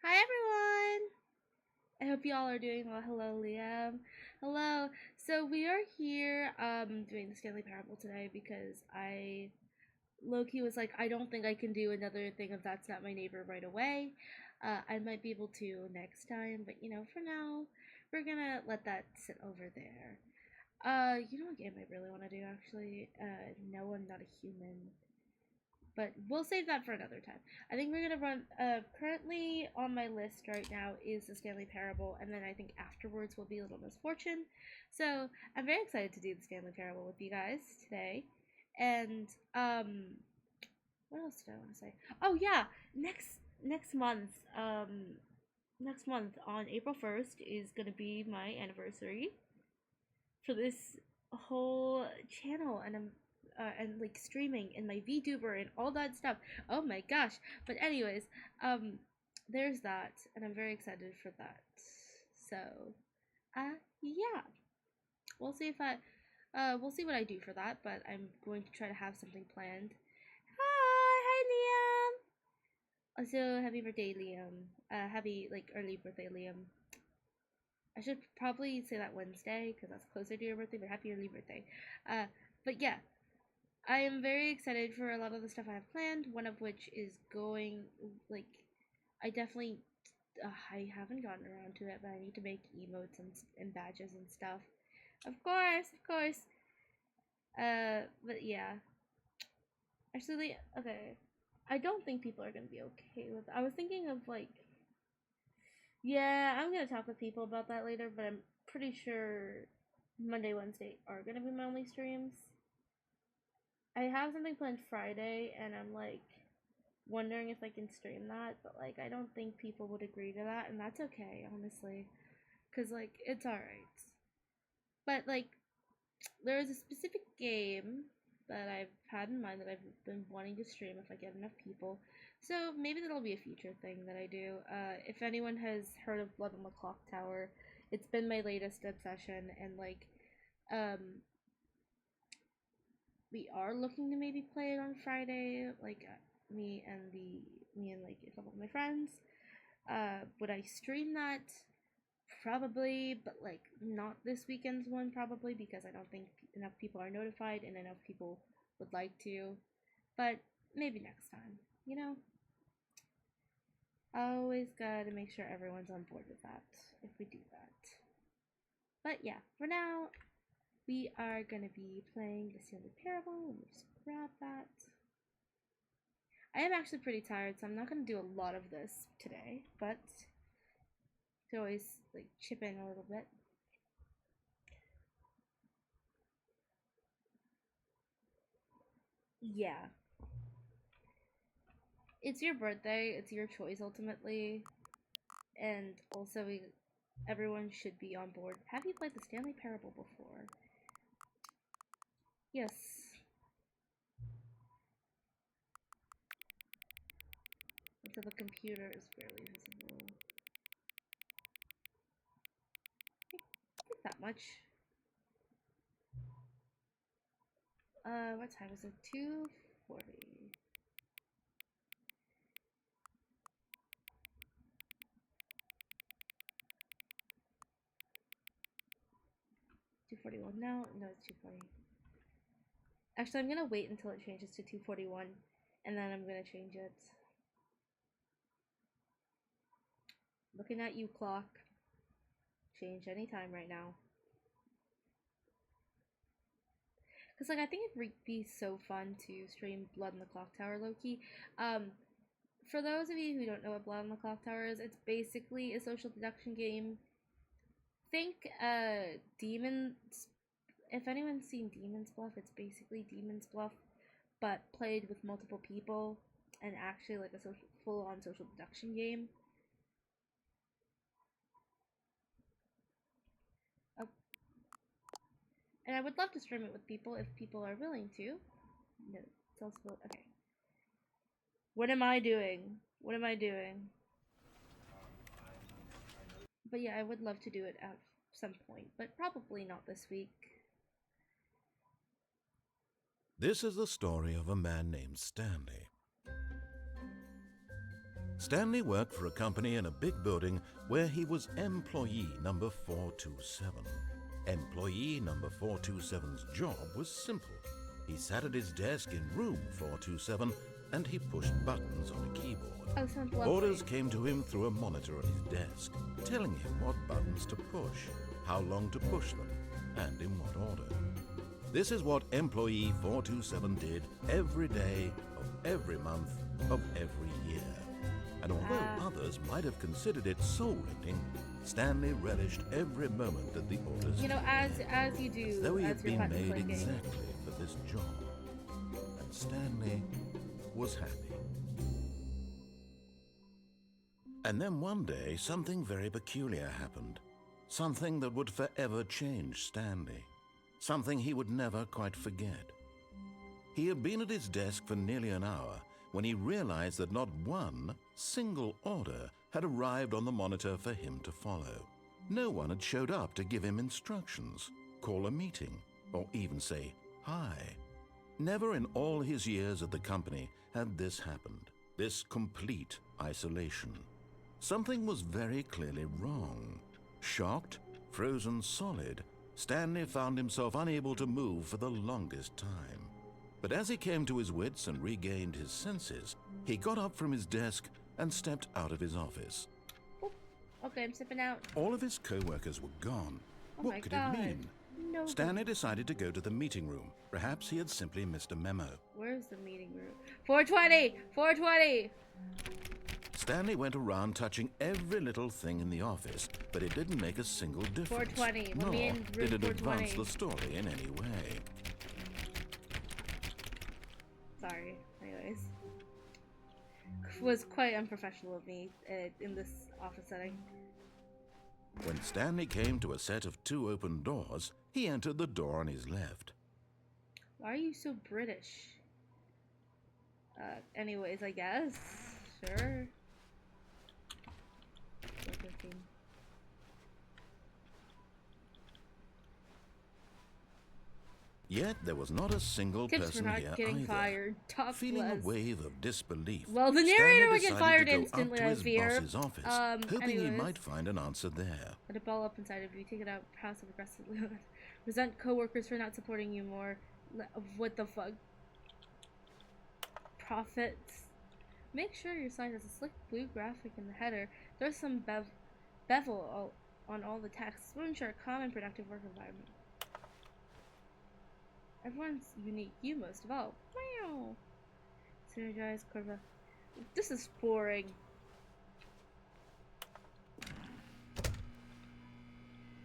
Hi everyone! I hope you all are doing well. Hello, Liam. Hello. So we are here doing the Stanley Parable today because Loki was like, I don't think I can do another thing of That's Not My Neighbor right away. I might be able to next time, but for now, we're gonna let that sit over there. You know what game I really want to do actually? No, I'm not a human. But we'll save that for another time. I think we're gonna run. Currently on my list right now is the Stanley Parable, and then I think afterwards will be Little Misfortune. So I'm very excited to do the Stanley Parable with you guys today. And what else did I want to say? Oh yeah, next month, next month on April 1st is gonna be my anniversary for this whole channel, and I'm and like streaming and my VTuber and all that stuff. Oh my gosh. But anyways, there's that, and I'm very excited for that. So yeah. We'll see what I do for that, but I'm going to try to have something planned. Hi Liam. Also, happy birthday, Liam. Happy like early birthday, Liam. I should probably say that Wednesday because that's closer to your birthday, but happy early birthday. Uh, but yeah, I am very excited for a lot of the stuff I have planned, one of which is going, like, I definitely, I haven't gotten around to it, but I need to make emotes and badges and stuff. Of course, of course. But yeah. Actually, okay. I don't think people are gonna be okay with it. I was thinking of, like, yeah, I'm gonna talk with people about that later, but I'm pretty sure Monday, Wednesday are gonna be my only streams. I have something planned Friday, and I'm like wondering if I can stream that, but like I don't think people would agree to that, and that's okay, honestly, because like it's alright. But like there is a specific game that I've had in mind that I've been wanting to stream if I get enough people. So maybe that'll be a future thing that I do. If anyone has heard of Blood on the Clock Tower, it's been my latest obsession, and like um we are looking to maybe play it on Friday, like me and like a couple of my friends. Would I stream that? Probably, but like not this weekend's one probably because I don't think enough people are notified and enough people would like to. But maybe next time, you know? Always gotta make sure everyone's on board with that if we do that. But yeah, for now, we are gonna be playing the Stanley Parable. Let me just grab that. I am actually pretty tired, so I'm not gonna do a lot of this today, but to always like chip in a little bit. Yeah. It's your birthday, it's your choice ultimately, and also everyone should be on board. Have you played the Stanley Parable before? Yes. Until the computer is barely visible. Not that much. What time is it? 2:40. 2:41 now? No, it's 2:40. Actually, I'm gonna wait until it changes to 2:41, and then I'm gonna change it. Looking at you, clock. Change any time right now. Because, like, I think it'd be so fun to stream Blood in the Clock Tower low-key. For those of you who don't know what Blood on the Clock Tower is, it's basically a social deduction game. Think Demons. If anyone's seen Demon's Bluff, it's basically Demon's Bluff, but played with multiple people and actually like a full-on social deduction game. Oh. And I would love to stream it with people if people are willing to. No, it's also okay. What am I doing? What am I doing? But yeah, I would love to do it at some point, but probably not this week. This is the story of a man named Stanley. Stanley worked for a company in a big building where he was employee number 427. Employee number 427's job was simple. He sat at his desk in room 427 and he pushed buttons on a keyboard. Oh, sounds lovely. Orders came to him through a monitor on his desk, telling him what buttons to push, how long to push them, and in what order. This is what employee 427 did every day of every month of every year. And although others might have considered it soul-rending, Stanley relished every moment that the orders as you do, though he as had you're been button made clicking. exactly for this job. And Stanley was happy. And then one day, something very peculiar happened. Something that would forever change Stanley. Something he would never quite forget. He had been at his desk for nearly an hour when he realized that not one single order had arrived on the monitor for him to follow. No one had showed up to give him instructions, call a meeting, or even say hi. Never in all his years at the company had this happened, this complete isolation. Something was very clearly wrong. Shocked, frozen solid, Stanley found himself unable to move for the longest time. But as he came to his wits and regained his senses, he got up from his desk and stepped out of his office. Oh, okay, I'm stepping out. All of his co-workers were gone. Oh What my could God. it mean? No. Stanley decided to go to the meeting room. Perhaps he had simply missed a memo. Where's the meeting room? 420! 420! Stanley went around touching every little thing in the office, but it didn't make a single difference. 420. We'll Nor be in room did it advance 420. the story in any way. Sorry. Anyways. Was quite unprofessional of me in this office setting. When Stanley came to a set of 2 open doors, he entered the door on his left. Why are you so British? Anyways, I guess. Sure. 415. Yet there was not a single Tips for person not here getting either. fired. Talk Feeling less. a wave of disbelief, Well, the Stanley narrator would get decided fired to go instantly, up to I his fear. boss's office, hoping he Anyways. might find an answer there. Let it ball up inside of you. Take it out passive aggressively. Resent coworkers for not supporting you more. What the fuck? Profits. Make sure your sign has a slick blue graphic in the header. There's some bevel on all the text. We'll ensure a calm and productive work environment. Everyone's unique. You most of all. Wow. Synergize, curva. This is boring.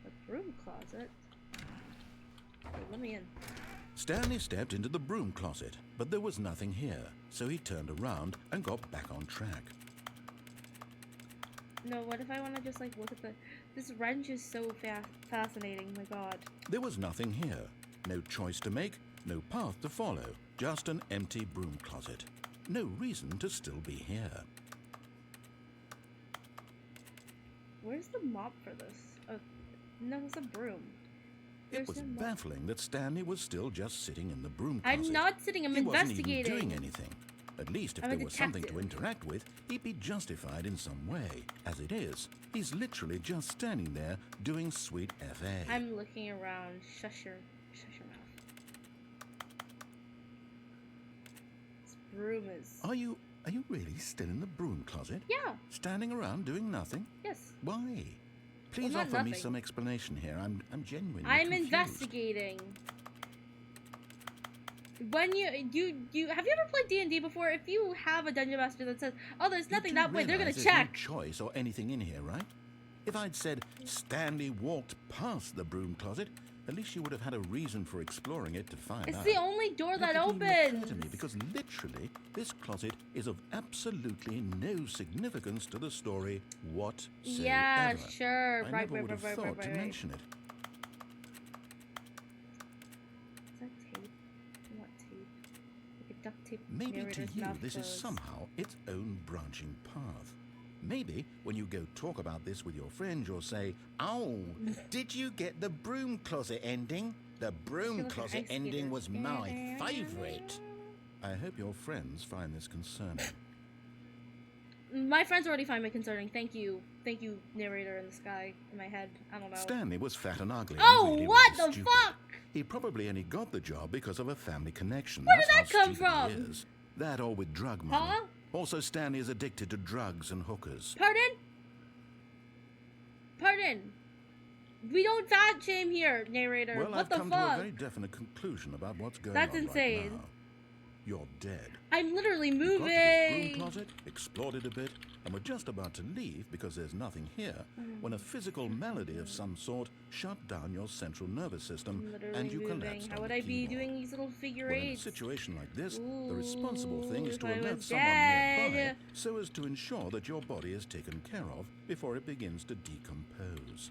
The broom closet. Hey, let me in. Stanley stepped into the broom closet, but there was nothing here, so he turned around and got back on track. No, what if I want to just like look at the... This wrench is so fascinating, my god. There was nothing here. No choice to make, no path to follow, just an empty broom closet. No reason to still be here. Where's the mop for this? Oh, no, it's a broom. It was no mop. baffling that Stanley was still just sitting in the broom closet. I'm not sitting, I'm He wasn't investigating. even doing anything. At least if I'm a there was something to detective. interact with, he'd be justified in some way. As it is, he's literally just standing there doing sweet FA. I'm looking around. Shush your mouth. This broom is... Are you really still in the broom closet? Yeah, Standing around doing nothing? yes. Why? Please not offer me nothing. some explanation here. I'm genuinely I'm confused. investigating. When you have you ever played D&D before? If you have a dungeon master that says, "Oh, there's nothing You that do way," they're gonna realize check. There's no choice or anything in here, right? If I'd said Stanley walked past the broom closet, at least you would have had a reason for exploring it to find It's out. the only door It that didn't even occur opens. to me because literally this closet is of absolutely no significance to the story whatsoever. Yeah, sure. I Right, never would have thought to right. mention it. Is that tape? I want tape. Like a duct tape. Maybe to narrator's you mouth this is closed. somehow its own branching path. Maybe when you go talk about this with your friends, you'll say, "Oh, did you get the broom closet ending? The broom Feel like an closet ice ending skater. was my favourite." I hope your friends find this concerning. My friends already find me concerning. Thank you, narrator in the sky in my head. I don't know. Stanley was fat and ugly. Oh, and really, what really the stupid. fuck? He probably only got the job because of a family connection. Where That's did that how come stupid from? he is. That or with drug money. Huh? Also, Stanley is addicted to drugs and hookers. Pardon? Pardon? We don't fat shame here, narrator. Well, what I've the come fuck? to a very definite conclusion about what's going That's on insane. right now. You're dead. I'm literally You got to this moving. broom closet, explored it a bit, and were just about to leave because there's nothing here when a physical malady of some sort shut down your central nervous system I'm literally and you moving. collapsed How on would the I be keyboard. doing these little figure Well, in a eights? situation like this, the responsible thing is Ooh, to if I alert was someone dead. nearby so as to ensure that your body is taken care of before it begins to decompose.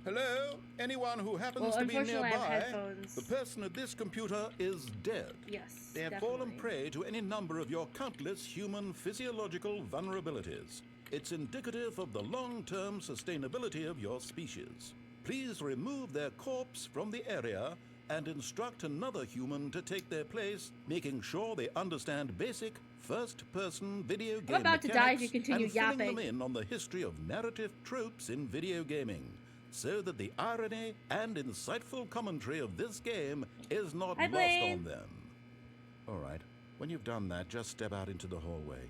Hello? Anyone who happens to be unfortunately, I have nearby? headphones. The person at this computer is dead. Yes, They have definitely. fallen prey to any number of your countless human physiological vulnerabilities. It's indicative of the long-term sustainability of your species. Please remove their corpse from the area and instruct another human to take their place, making sure they understand basic first-person video game about to die if you mechanics continue and filling yapping. them in on the history of narrative tropes in video gaming, so that the irony and insightful commentary of this game is not Hi, lost Blaine. on them. All right. When you've done that, just step out into the hallway.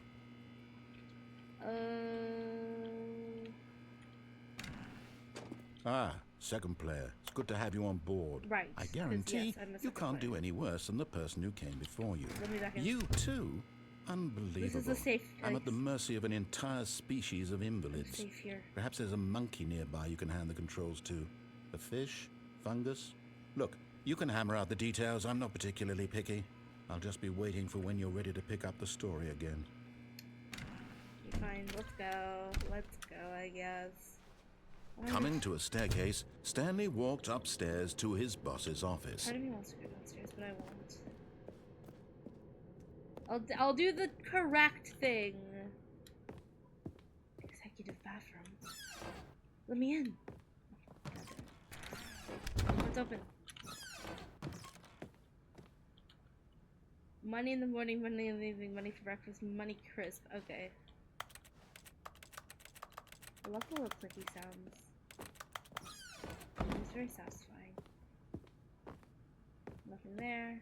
Ah, second player. It's good to have you on board. Right, I 'cause, guarantee yes, I'm the you second can't do player. any worse than the person who came before you. Let me back in. You too? Unbelievable. This is a safe I'm at the place. mercy of an entire species of I'm invalids. safe here. Perhaps there's a monkey nearby you can hand the controls to. A fish? Fungus? Look, you can hammer out the details. I'm not particularly picky. I'll just be waiting for when you're ready to pick up the story again. Fine, let's go. Let's go, I guess. Coming to a staircase, Stanley walked upstairs to his boss's office. Part of me wants to go downstairs, but I won't. I'll do the correct thing. Executive bathroom. Let me in. It's open. Money in the morning, money in the evening, money for breakfast, money crisp. Okay. I love the little clicky sounds. It's very satisfying. Nothing there.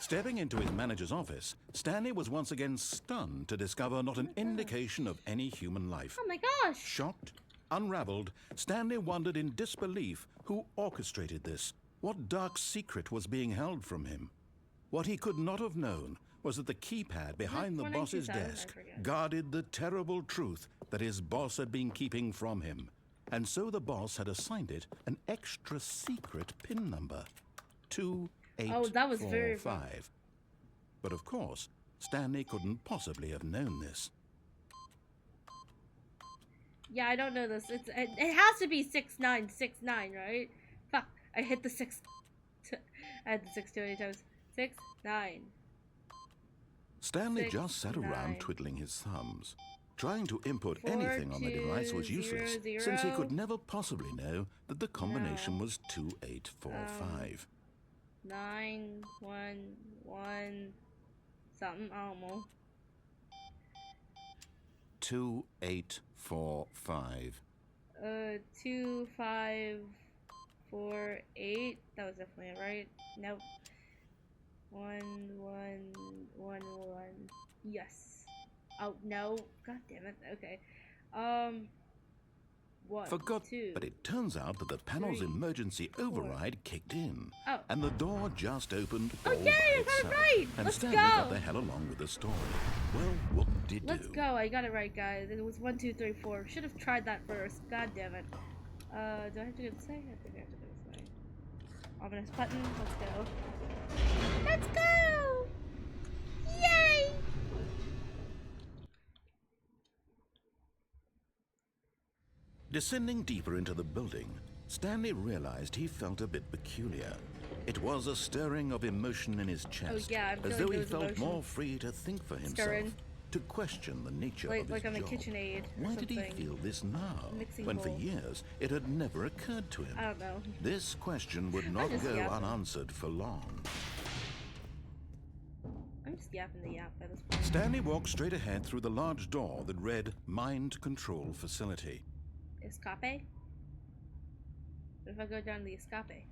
Stepping into his manager's office, Stanley was once again stunned to discover not an indication of any human life. Oh my gosh! Shocked, unraveled, Stanley wondered in disbelief who orchestrated this. What dark secret was being held from him? What he could not have known was that the keypad behind the boss's 492,000? I desk forget. guarded the terrible truth that his boss had been keeping from him. And so the boss had assigned it an extra secret PIN number. 2845. Oh, that was very fun. But of course, Stanley couldn't possibly have known this. Yeah, I don't know this. It has to be 6969, right? Fuck, I hit the 6. I had the 6 too many times. 6 9. Stanley 6, just sat around 9. twiddling his thumbs. Trying to input 4, anything on the 2, device was 0, useless, 0. since he could never possibly know that the combination was 2845. 9 1 1 something. I don't know. 2845. 2 5 4 8. That was definitely it, right? Nope. 1 1 1 1. Yes. Oh no! God damn it. Okay. 1 Forgot, 2. but it turns out that the panel's 3, emergency 4. override kicked in, Oh. and the door just opened Oh, all yay, by I got it itself. right! And Let's Stanley go! got the hell along with the story. Well, whoop-de-doo. Let's go. I got it right, guys. It was 1 2 3 4. Should have tried that first. God damn it. Do I have to go this way? I think I have to go this way. Ominous button. Let's go. Let's go! Yay! Descending deeper into the building, Stanley realized he felt a bit peculiar. It was a stirring of emotion in his chest, yeah, I'm as feeling though he those felt emotions. more free to think for himself, Stirring. to question the nature Like of his I'm a job. KitchenAid or Why did he something. feel this now, Mixing when for bowl. years it had never occurred to him? I don't know. This question would not just go yapping. unanswered for long. I'm just yapping the yap by this point. Stanley walked straight ahead through the large door that read Mind Control Facility. Escape? What if I go down the escape?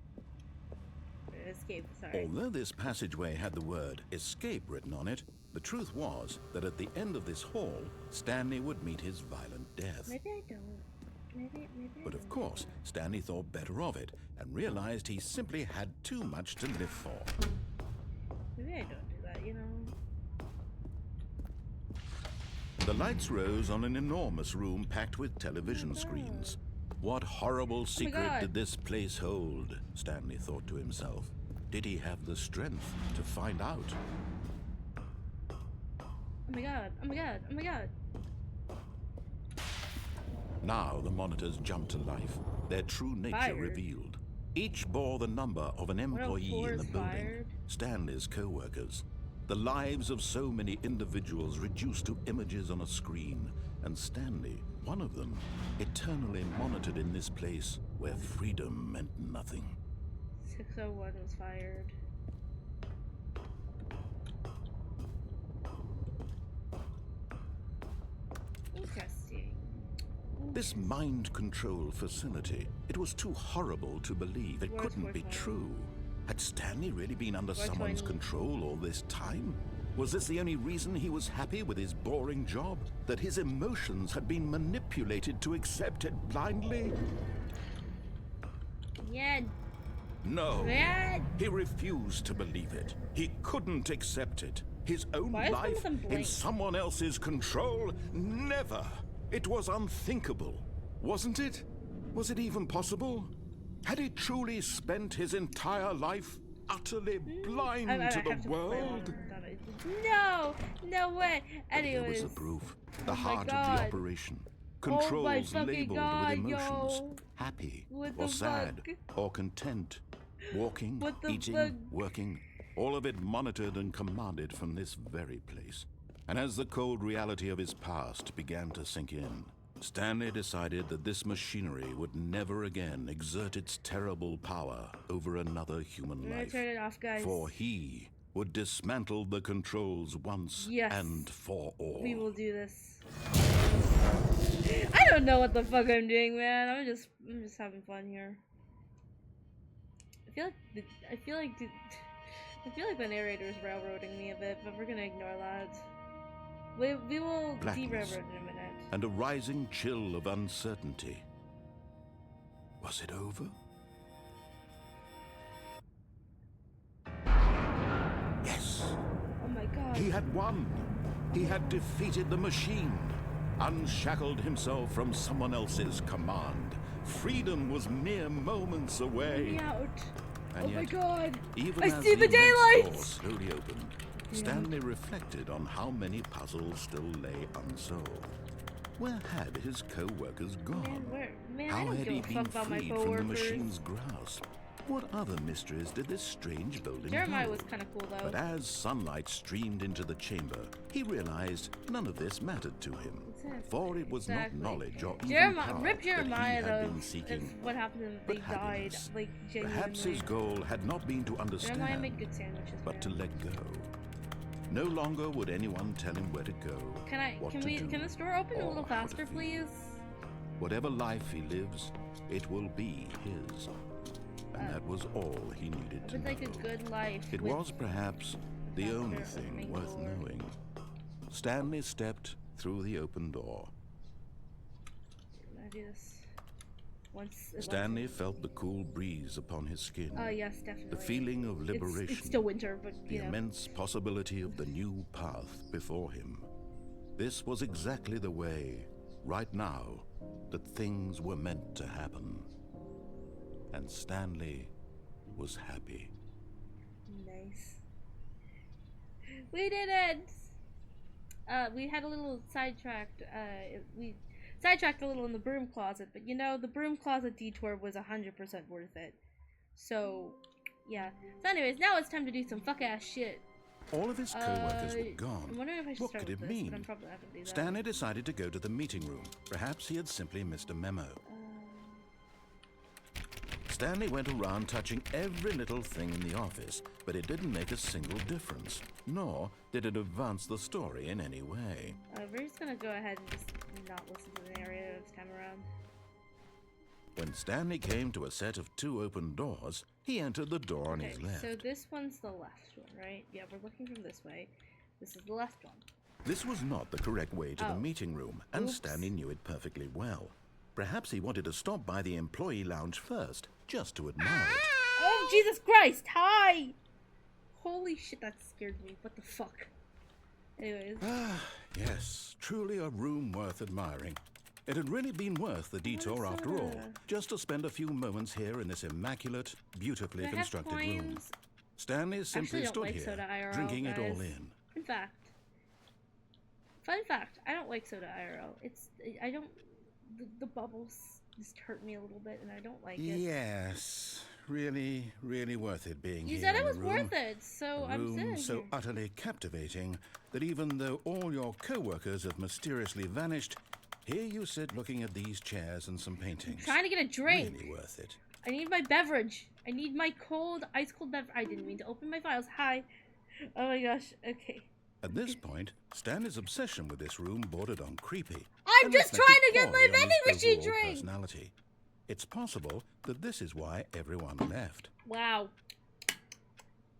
Escape, sorry. Although this passageway had the word escape written on it, the truth was that at the end of this hall, Stanley would meet his violent death. Maybe I don't. Maybe But of course, Stanley thought better of it and realized he simply had too much to live for. Maybe I don't do that, you know? The lights rose on an enormous room packed with television screens. What horrible secret did this place hold? Stanley thought to himself. Did he have the strength to find out? Oh my god, oh my god, oh my god. Now the monitors jumped to life, their true nature revealed. Each bore the number of an employee in the building, Stanley's co-workers. The lives of so many individuals reduced to images on a screen, and Stanley, one of them, eternally monitored in this place where freedom meant nothing. 601 was fired. Interesting. This mind control facility, it was too horrible to believe. It couldn't be true. Had Stanley really been under someone's control all this time? Was this the only reason he was happy with his boring job? That his emotions had been manipulated to accept it blindly? Yeah. No. Yeah. He refused to believe it. He couldn't accept it. His own life in someone else's control? Never. It was unthinkable. Wasn't it? Was it even possible? Had he truly spent his entire life utterly blind to the world? No! No way! Anyways. Here was the proof. The heart of the operation. Controls labeled with emotions. Happy or sad or content. Walking, eating, working. All of it monitored and commanded from this very place. And as the cold reality of his past began to sink in, Stanley decided that this machinery would never again exert its terrible power over another human life. Turn it off, guys. For he would dismantle the controls once and for all. We will do this. I don't know what the fuck I'm doing, man. I'm just having fun here. I feel like the narrator is railroading me a bit, but we're gonna ignore that. We will de-railroad in a minute. And a rising chill of uncertainty. Was it over? Yes. Oh my god. He had won. He had defeated the machine. Unshackled himself from someone else's command. Freedom was mere moments away. Let me out. And oh my god. Even I as see the daylight. Door slowly opened, Stanley reflected on how many puzzles still lay unsolved. Where had his co-workers gone? How had he been freed from the machine's grasp? What other mysteries did this strange building Jeremiah hold? was kind of cool, though. But as sunlight streamed into the chamber, he realized none of this mattered to him. For it was not knowledge or even power Rip Jeremiah, that he had though. been seeking, What happened but they died, like, genuinely. Perhaps his goal had not been to understand, Jeremiah made good sandwiches, but to let go. No longer would anyone tell him where to go. Can the store open a little faster, please? Whatever life he lives, it will be his. And that was all he needed to know. Like a good life. It was perhaps the only thing worth knowing. Stanley stepped through the open door. I do this once. Stanley felt the cool breeze upon his skin. Yes, definitely. The feeling of liberation. It's still winter, but the immense possibility of the new path before him. This was exactly the way, right now, that things were meant to happen. And Stanley was happy. Nice. We did it! We had a little sidetracked, we sidetracked a little in the broom closet, but you know, the broom closet detour was 100% worth it. So, yeah. So anyways, now it's time to do some fuck-ass shit. All of his co-workers were gone. I'm wondering if I should what could it mean? But I'm probably not gonna do that. Stanley decided to go to the meeting room. Perhaps he had simply missed a memo. Stanley went around touching every little thing in the office, but it didn't make a single difference, nor did it advance the story in any way. We're just gonna go ahead and just not listen to the narrative this time around. When Stanley came to a set of 2 open doors, he entered the door on his left. So this one's the left one, right? Yeah, we're looking from this way. This is the left one. This was not the correct way to the meeting room, and Oops. Stanley knew it perfectly well. Perhaps he wanted to stop by the employee lounge first, just to admire it. Oh, Jesus Christ! Hi! Holy shit, that scared me. What the fuck? Anyways. Yes, truly a room worth admiring. It had really been worth the detour after all, just to spend a few moments here in this immaculate, beautifully constructed room. Stanley simply stood here, IRL, drinking guys. it all in. Fun fact, I don't like soda IRL. The bubbles just hurt me a little bit, and I don't like it. Yes, really, really worth it being here. You said in it was the room. worth it, so I'm sitting So here. utterly captivating that even though all your co-workers have mysteriously vanished, here you sit looking at these chairs and some paintings. I'm trying to get a drink. Really worth it. I need my beverage. I need my ice cold beverage. I didn't mean to open my files. Hi. Oh my gosh. Okay. At this point, Stanley's obsession with this room bordered on creepy. I'm and just reflected trying to get my poorly on vending his machine overall drink. Personality. It's possible that this is why everyone left. Wow.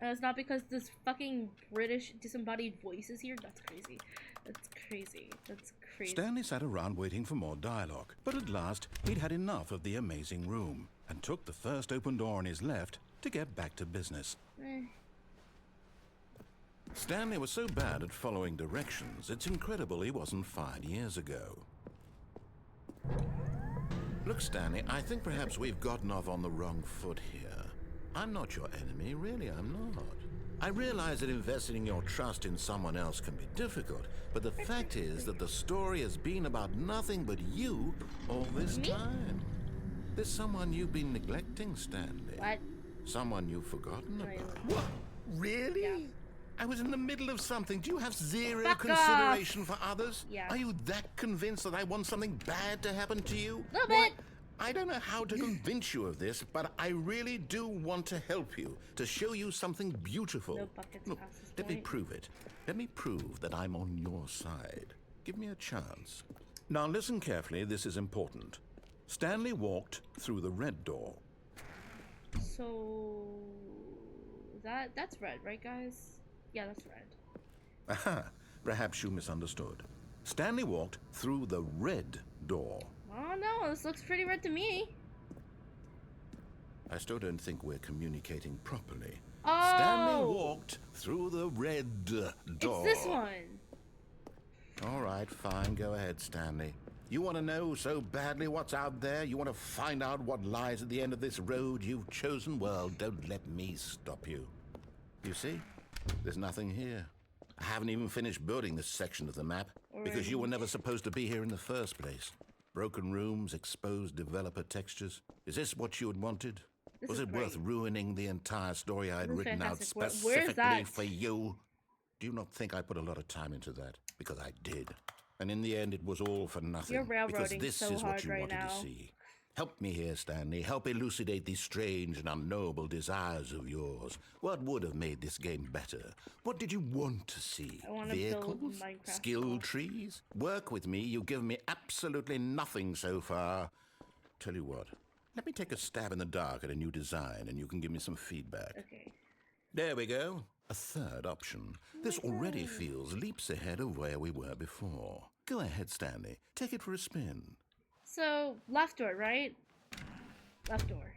And it's not because this fucking British disembodied voice is here? That's crazy. That's crazy. That's crazy. Stanley sat around waiting for more dialogue, but at last he'd had enough of the amazing room and took the first open door on his left to get back to business. Stanley was so bad at following directions, it's incredible he wasn't fired years ago. Look, Stanley, I think perhaps we've gotten off on the wrong foot here. I'm not your enemy, really, I'm not. I realize that investing your trust in someone else can be difficult, but the fact is that the story has been about nothing but you all this time. There's someone you've been neglecting, Stanley. What? Someone you've forgotten Right. about. What? Really? Yeah. I was in the middle of something. Do you have zero Fuck consideration for others? Yeah. Are you that convinced that I want something bad to happen to you? Little Why, bit. I don't know how to convince you of this, but I really do want to help you, to show you something beautiful. No buckets Look, past this let me point. prove it. Let me prove that I'm on your side. Give me a chance. Now listen carefully, this is important. Stanley walked through the red door. So that's red, right, guys? Yeah, that's red. Aha, perhaps you misunderstood. Stanley walked through the red door. Oh no, this looks pretty red to me. I still don't think we're communicating properly. Oh! Stanley walked through the red door. It's this one. All right, fine. Go ahead, Stanley. You want to know so badly what's out there? You want to find out what lies at the end of this road you've chosen? Well, don't let me stop you. You see? There's nothing here. I haven't even finished building this section of the map because you were never supposed to be here in the first place. Broken rooms, exposed developer textures. Is this what you had wanted? Was it worth ruining the entire story I had written out specifically for you? Do you not think I put a lot of time into that? Because I did. And in the end, it was all for nothing. You're railroading because this so is hard what you right wanted now. to see. Help me here, Stanley. Help elucidate these strange and unknowable desires of yours. What would have made this game better? What did you want to see? I want to build Vehicles? Minecraft. Skill trees? Work with me. You've given me absolutely nothing so far. Tell you what. Let me take a stab in the dark at a new design, and you can give me some feedback. Okay. There we go. A third option. This already feels leaps ahead of where we were before. Go ahead, Stanley. Take it for a spin. So left door, right? Left door.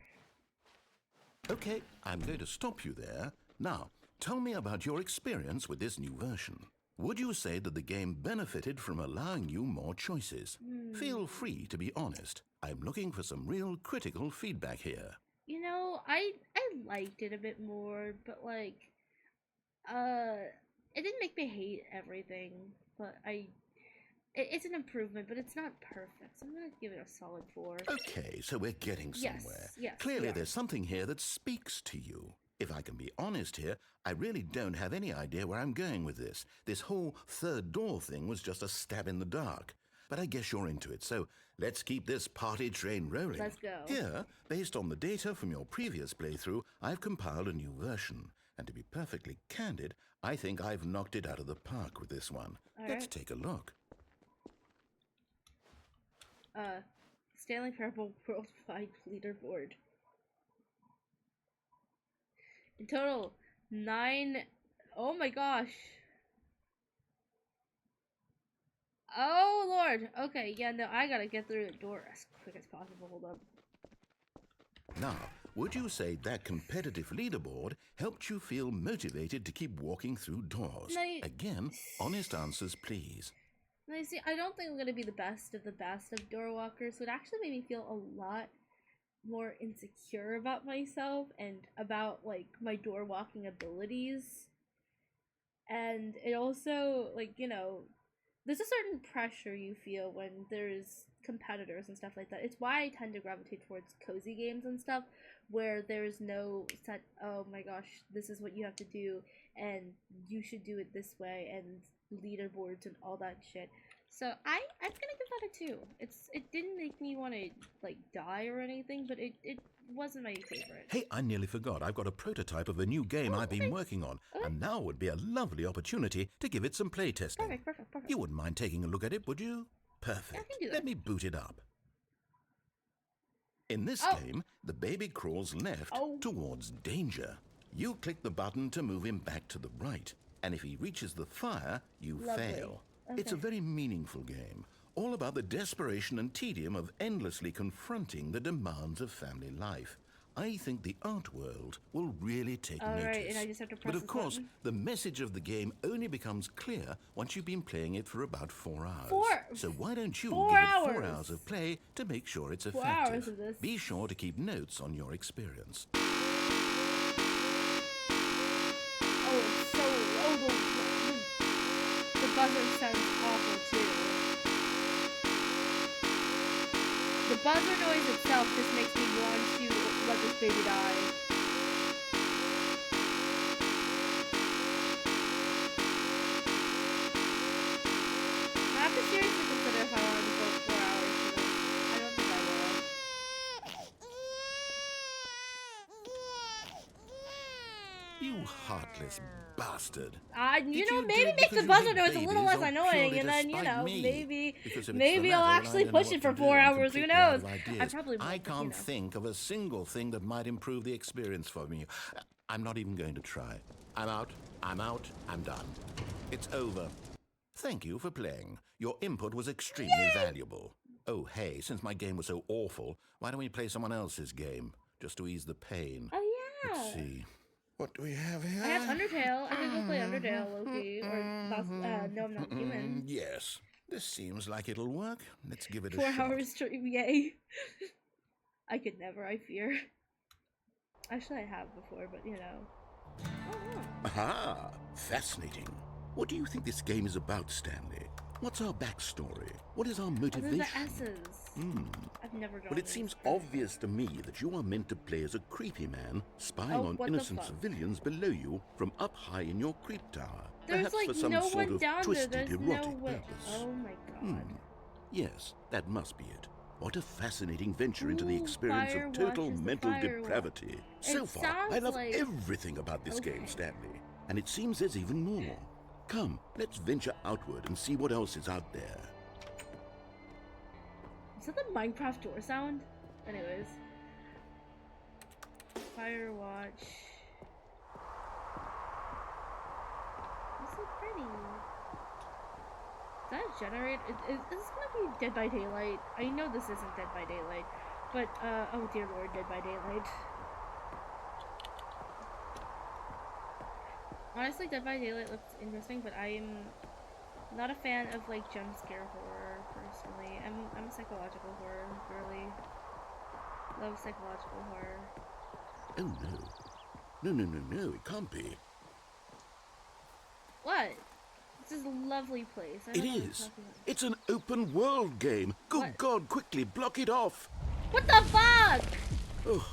Okay, I'm going to stop you there. Now, tell me about your experience with this new version. Would you say that the game benefited from allowing you more choices? Feel free to be honest. I'm looking for some real critical feedback here. You know, I liked it a bit more, but like, it didn't make me hate everything. But it's an improvement, but it's not perfect. So I'm gonna give it a solid 4. Okay, so we're getting somewhere. Yes, Clearly we are. there's something here that speaks to you. If I can be honest here, I really don't have any idea where I'm going with this. This whole third door thing was just a stab in the dark. but I guess you're into it, so let's keep this party train rolling. Let's go. Here, based on the data from your previous playthrough, I've compiled a new version. And to be perfectly candid, I think I've knocked it out of the park with this one. Let's take a look. Stanley Parable Worldwide Leaderboard. In total, 9... Oh my gosh. Oh lord. Okay, yeah, no, I gotta get through the door as quick as possible. Hold up. Now, would you say that competitive leaderboard helped you feel motivated to keep walking through doors? Again, honest answers, please. Now, you see, I don't think I'm gonna be the best of door walkers, so it actually made me feel a lot more insecure about myself and about, like, my door walking abilities. And it also, like, you know, there's a certain pressure you feel when there's competitors and stuff like that. It's why I tend to gravitate towards cozy games and stuff, where there's no set, oh my gosh, this is what you have to do, and you should do it this way, and leaderboards and all that shit. So I'm gonna give that a 2. It didn't make me want to, like, die or anything, but it wasn't my favorite. Hey, I nearly forgot. I've got a prototype of a new game I've been working on, and now would be a lovely opportunity to give it some play testing. Perfect. You wouldn't mind taking a look at it, would you? Perfect. Yeah, I can do that. Let me boot it up. In this game, the baby crawls left towards danger. You click the button to move him back to the right, and if he reaches the fire, you fail. Okay. It's a very meaningful game, all about the desperation and tedium of endlessly confronting the demands of family life. I think the art world will really take notice. Alright, and I just have to press But of course, button. the message of the game only becomes clear once you've been playing it for about 4 hours. So why don't you give it 4 hours of play to make sure it's 4 hours effective? of this. Be sure to keep notes on your experience. Oh, it's so... the buzzer sounds awful, too. The buzzer noise itself just makes me want to let this baby die. I have to seriously consider if I want to go 4 hours for this. I don't think I will. You heartless bastard. You know, maybe make the buzzer noise a little less annoying, and then, you know, maybe I'll actually push it for 4 hours. Who knows? I probably won't. I can't think of a single thing that might improve the experience for me. I'm not even going to try. I'm out. I'm done. It's over. Thank you for playing. Your input was extremely valuable. Oh, hey, since my game was so awful, why don't we play someone else's game? Just to ease the pain. Oh, yeah. Let's see. What do we have here? I have Undertale. I can go play Undertale, Loki. Or, No, I'm Not Human. Yes. This seems like it'll work. Let's give it a 4 shot. hours stream, yay. I could never, I fear. Actually, I have before, but, you know. Oh, Aha! Fascinating. What do you think this game is about, Stanley? What's our backstory? What is our motivation? the S's. I've never drawn Well, it seems obvious to me that you are meant to play as a creepy man spying on innocent civilians below you from up high in your creep tower. There's Perhaps like for some no sort one of down there. twisted There's erotic no way. purpose. Oh my god. Yes, that must be it. What a fascinating venture into the experience fire of total watches the mental firewall. depravity. So It far, I sounds love like- everything about this game, Stanley. And it seems there's even more. Come, let's venture outward and see what else is out there. Is that the Minecraft door sound? Anyways. Firewatch. It's so pretty. Is that a generator? Is this gonna be Dead by Daylight? I know this isn't Dead by Daylight. But, oh dear lord, Dead by Daylight. Honestly, Dead by Daylight looks interesting, but I'm not a fan of, like, jump scare horror, personally. I'm a psychological horror girly. Love psychological horror. Oh no. No, it can't be. What? This is a lovely place. I It don't know what you're is. talking about. It's an open world game. Good What? God, quickly block it off. What the fuck? Oh,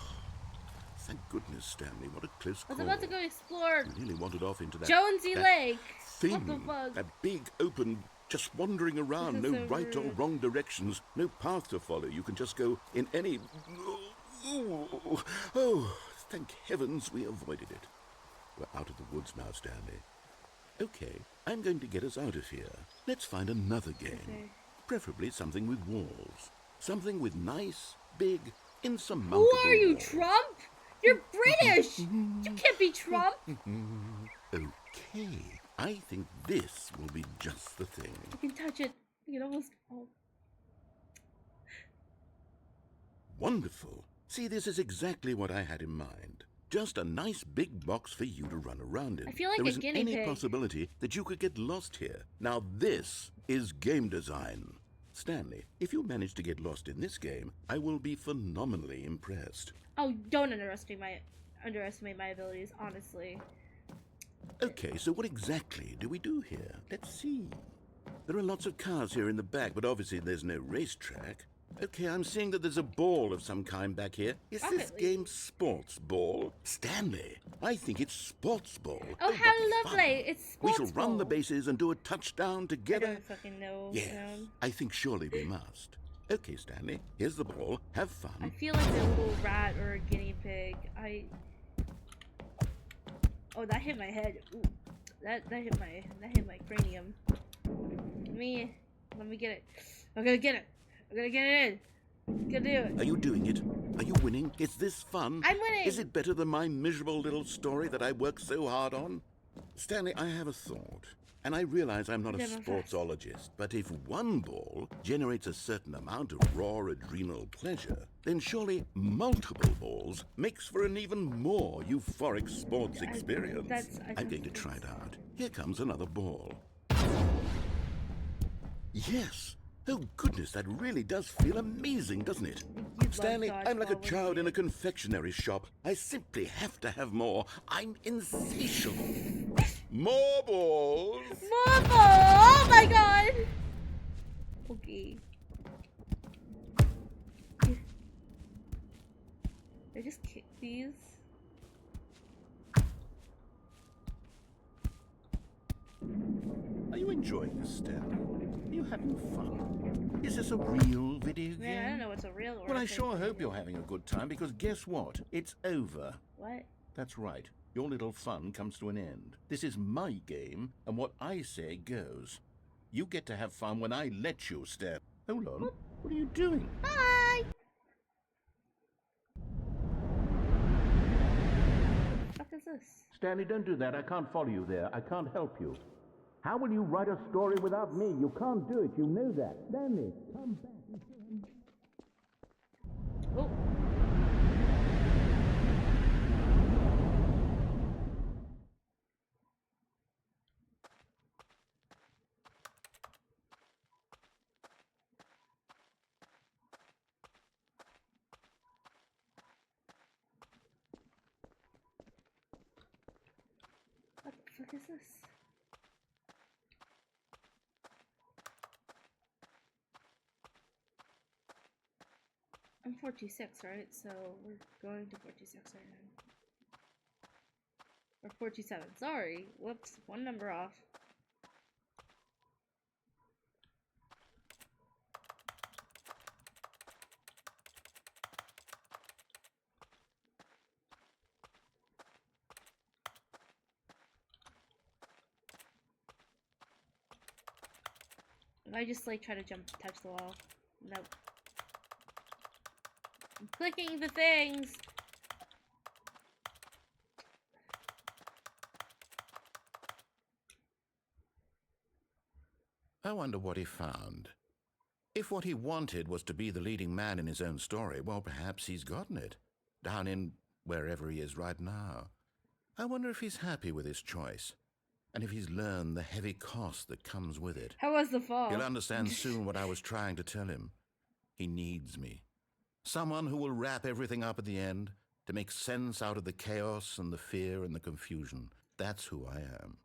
thank goodness, Stanley. What a close I call. was about to go explore You nearly wandered off into that Jonesy that Lake. thing. What the fuck? That big open just wandering around, no so right or rude. wrong directions, no path to follow. You can just go in any... Oh, thank heavens we avoided it. We're out of the woods now, Stanley. Okay, I'm going to get us out of here. Let's find another game. Okay. Preferably something with walls. Something with nice, big, insurmountable Who are you, walls. Trump? You're British! You can't be Trump! Okay, I think this will be just the thing. You can touch it. You can almost... Oh. Wonderful. See, this is exactly what I had in mind. Just a nice big box for you to run around in. I feel like there a isn't guinea any pig. possibility that you could get lost here. Now this is game design. Stanley, if you manage to get lost in this game, I will be phenomenally impressed. Oh, don't underestimate my abilities, honestly. Okay, so what exactly do we do here? Let's see. There are lots of cars here in the back, but obviously there's no racetrack. Okay, I'm seeing that there's a ball of some kind back here. Is this game sports ball? Stanley, I think it's sports ball. Oh, how lovely! Fun. It's sports We shall run the bases and do a touchdown I together. don't fucking know. Yes, I think surely we must. Okay, Stanley, here's the ball. Have I fun. feel like a little rat or a guinea pig. Oh, that hit my head. Ooh, that hit my cranium. Let me get it. I'm gonna get it. I'm gonna get it in. I'm gonna do it. Are you doing it? Are you winning? Is this fun? I'm winning. Is it better than my miserable little story that I worked so hard on? Stanley, I have a thought. And I realize I'm not a sportsologist, but if one ball generates a certain amount of raw adrenal pleasure, then surely multiple balls makes for an even more euphoric sports experience. I'm going to try it out. Here comes another ball. Yes! Oh goodness, that really does feel amazing, doesn't it? Stanley, I'm like a child in a confectionery shop. I simply have to have more. I'm insatiable. More balls! More balls! Oh my god! Okay. I just kick these. Are you enjoying this, Stanley? Are you having fun? Is this a real video game? Man, I don't know what's a real or Well, I a sure fake hope you're having a good time, because guess what? It's over. What? That's right. Your little fun comes to an end. This is my game, and what I say goes. You get to have fun when I let you, Stan. Hold on. What are you doing? Bye! What the fuck is this? Stanley, don't do that. I can't follow you there. I can't help you. How will you write a story without me? You can't do it. You know that. Stanley, come back. Oh. What the fuck is this? I'm 46, right? So we're going to 46 right now. Or 47. Sorry. Whoops. One number off. If I just like try to jump, touch the wall. Nope. I'm clicking the things. I wonder what he found. If what he wanted was to be the leading man in his own story, well, perhaps he's gotten it. Down in wherever he is right now. I wonder if he's happy with his choice. And if he's learned the heavy cost that comes with it. How was the fall? He'll understand soon what I was trying to tell him. He needs me. Someone who will wrap everything up at the end, to make sense out of the chaos and the fear and the confusion. That's who I am.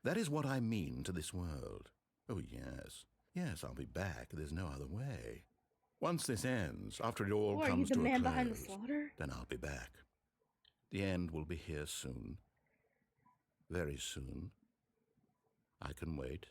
That is what I mean to this world. Oh, yes. Yes, I'll be back. There's no other way. Once this ends, after it all comes to a close, are you the man behind the slaughter? then I'll be back. The end will be here soon. Very soon. I can wait.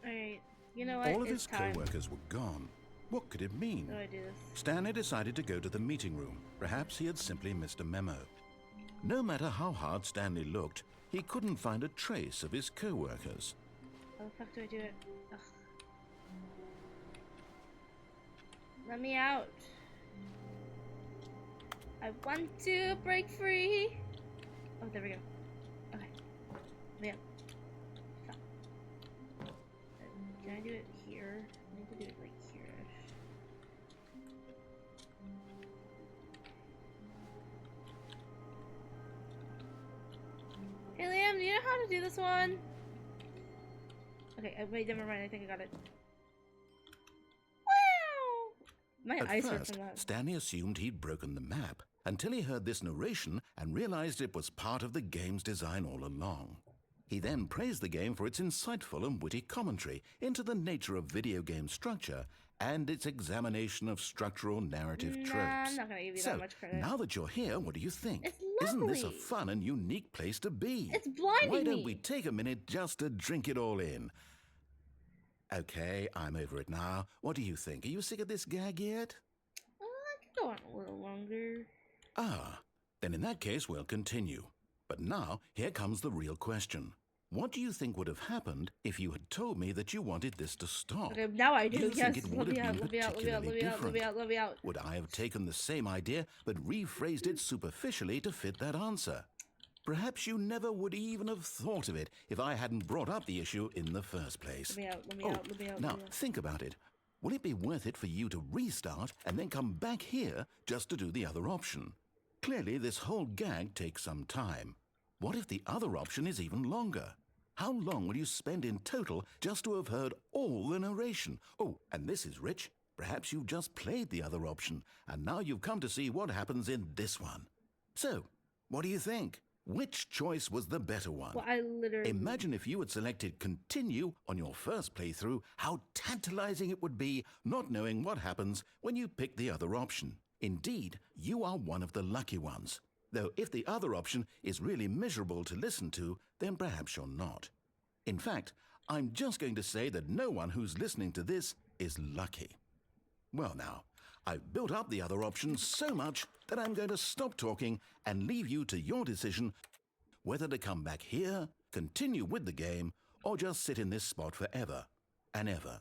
Alright, you know what? All of It's his time. co-workers were gone. What could it mean? How do I do this? Stanley decided to go to the meeting room. Perhaps he had simply missed a memo. No matter how hard Stanley looked, he couldn't find a trace of his co-workers. How the fuck do I do it? Ugh. Let me out. I want to break free. Oh, there we go. Okay. Let me out. Stop. Can I do it here? I need to do it like here-ish. Hey Liam, do you know how to do this one? Okay, wait, never mind. I think I got it. Wow! My At eyes hurt first, from that. Stanley assumed he'd broken the map until he heard this narration and realized it was part of the game's design all along. He then praised the game for its insightful and witty commentary into the nature of video game structure and its examination of structural narrative Nah, tropes. I'm not gonna give you So, that much credit. now that you're here, what do you think? It's Isn't this a lovely. fun and unique place to be? It's blinding Why don't me. we take a minute just to drink it all in? Okay, I'm over it now. What do you think? Are you sick of this gag yet? I could go on a little longer. Ah, then in that case we'll continue. But now, here comes the real question. What do you think would have happened if you had told me that you wanted this to stop? Okay, now I do. You yes, think it would let me have out, been let me out, let me out, let me out, let me out, let me out. Would I have taken the same idea but rephrased it superficially to fit that answer? Perhaps you never would even have thought of it if I hadn't brought up the issue in the first place. Let me out, let me Oh, out, let me out, now let me out. think about it. Will it be worth it for you to restart and then come back here just to do the other option? Clearly, this whole gag takes some time. What if the other option is even longer? How long will you spend in total just to have heard all the narration? Oh, and this is rich. Perhaps you've just played the other option, and now you've come to see what happens in this one. So, what do you think? Which choice was the better one? Well, I literally... Imagine if you had selected continue on your first playthrough, how tantalizing it would be not knowing what happens when you pick the other option. Indeed, you are one of the lucky ones. Though if the other option is really miserable to listen to, then perhaps you're not. In fact, I'm just going to say that no one who's listening to this is lucky. Well now, I've built up the other option so much that I'm going to stop talking and leave you to your decision whether to come back here, continue with the game, or just sit in this spot forever and ever.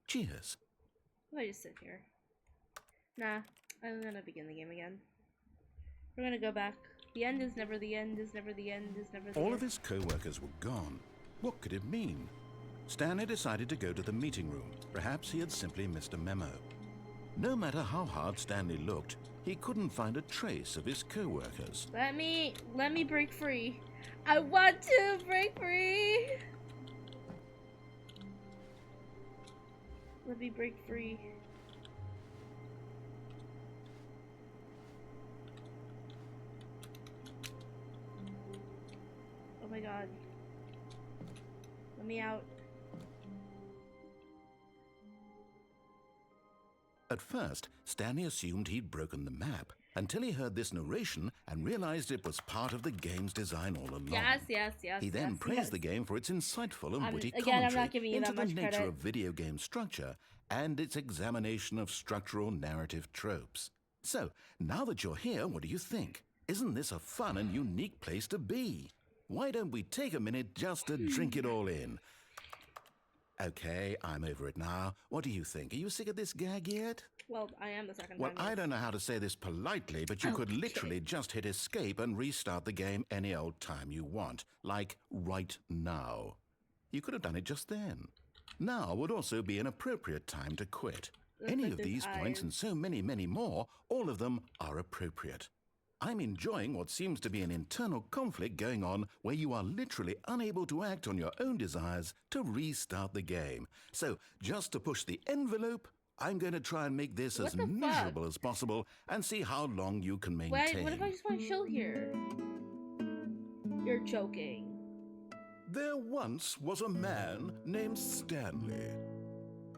Cheers. Let me just sit here. Nah, I'm gonna begin the game again. We're gonna go back. The end is never the end, is never the end, is never the end. All of his co-workers were gone. What could it mean? Stanley decided to go to the meeting room. Perhaps he had simply missed a memo. No matter how hard Stanley looked, he couldn't find a trace of his co-workers. Let me break free. I want to break free. Let me break free. Oh my god. Let me out. At first, Stanley assumed he'd broken the map until he heard this narration and realized it was part of the game's design all along. Yes. He then yes, praised yes. the game for its insightful and witty again, I'm commentary not giving you into that the much nature credit. of video game structure and its examination of structural narrative tropes. So, now that you're here, what do you think? Isn't this a fun and unique place to be? Why don't we take a minute just to drink it all in? Okay, I'm over it now. What do you think? Are you sick of this gag yet? Well, I am the second Well, time. I yes. don't know how to say this politely, but you could Okay. literally just hit escape and restart the game any old time you want, like right now. You could have done it just then. Now would also be an appropriate time to quit. Look Any at of those these points eyes. and so many, many more, all of them are appropriate. I'm enjoying what seems to be an internal conflict going on where you are literally unable to act on your own desires to restart the game. So, just to push the envelope, I'm going to try and make this What as the fuck? miserable as possible and see how long you can maintain. Wait, what if I just want to chill here? You're joking. There once was a man named Stanley,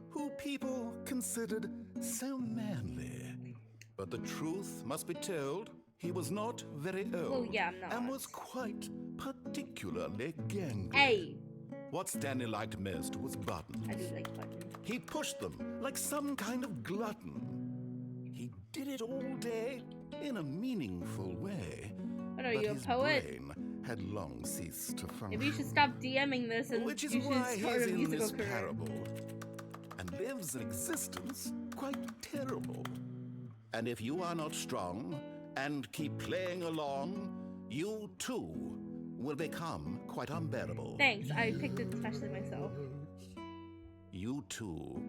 who people considered so manly. But the truth must be told, he was not very old Well, yeah, I'm not. and was quite particularly gangly. Hey, What Stanley liked most was buttons. I do like buttons. He pushed them like some kind of glutton. He did it all day in a meaningful way. What are but you, a his poet? brain had long ceased to function. Maybe you should stop DMing this and Which is you should why start he's a in musical this career. parable and lives an existence quite terrible. And if you are not strong and keep playing along, you too will become quite unbearable. Thanks, I picked it especially myself. You too.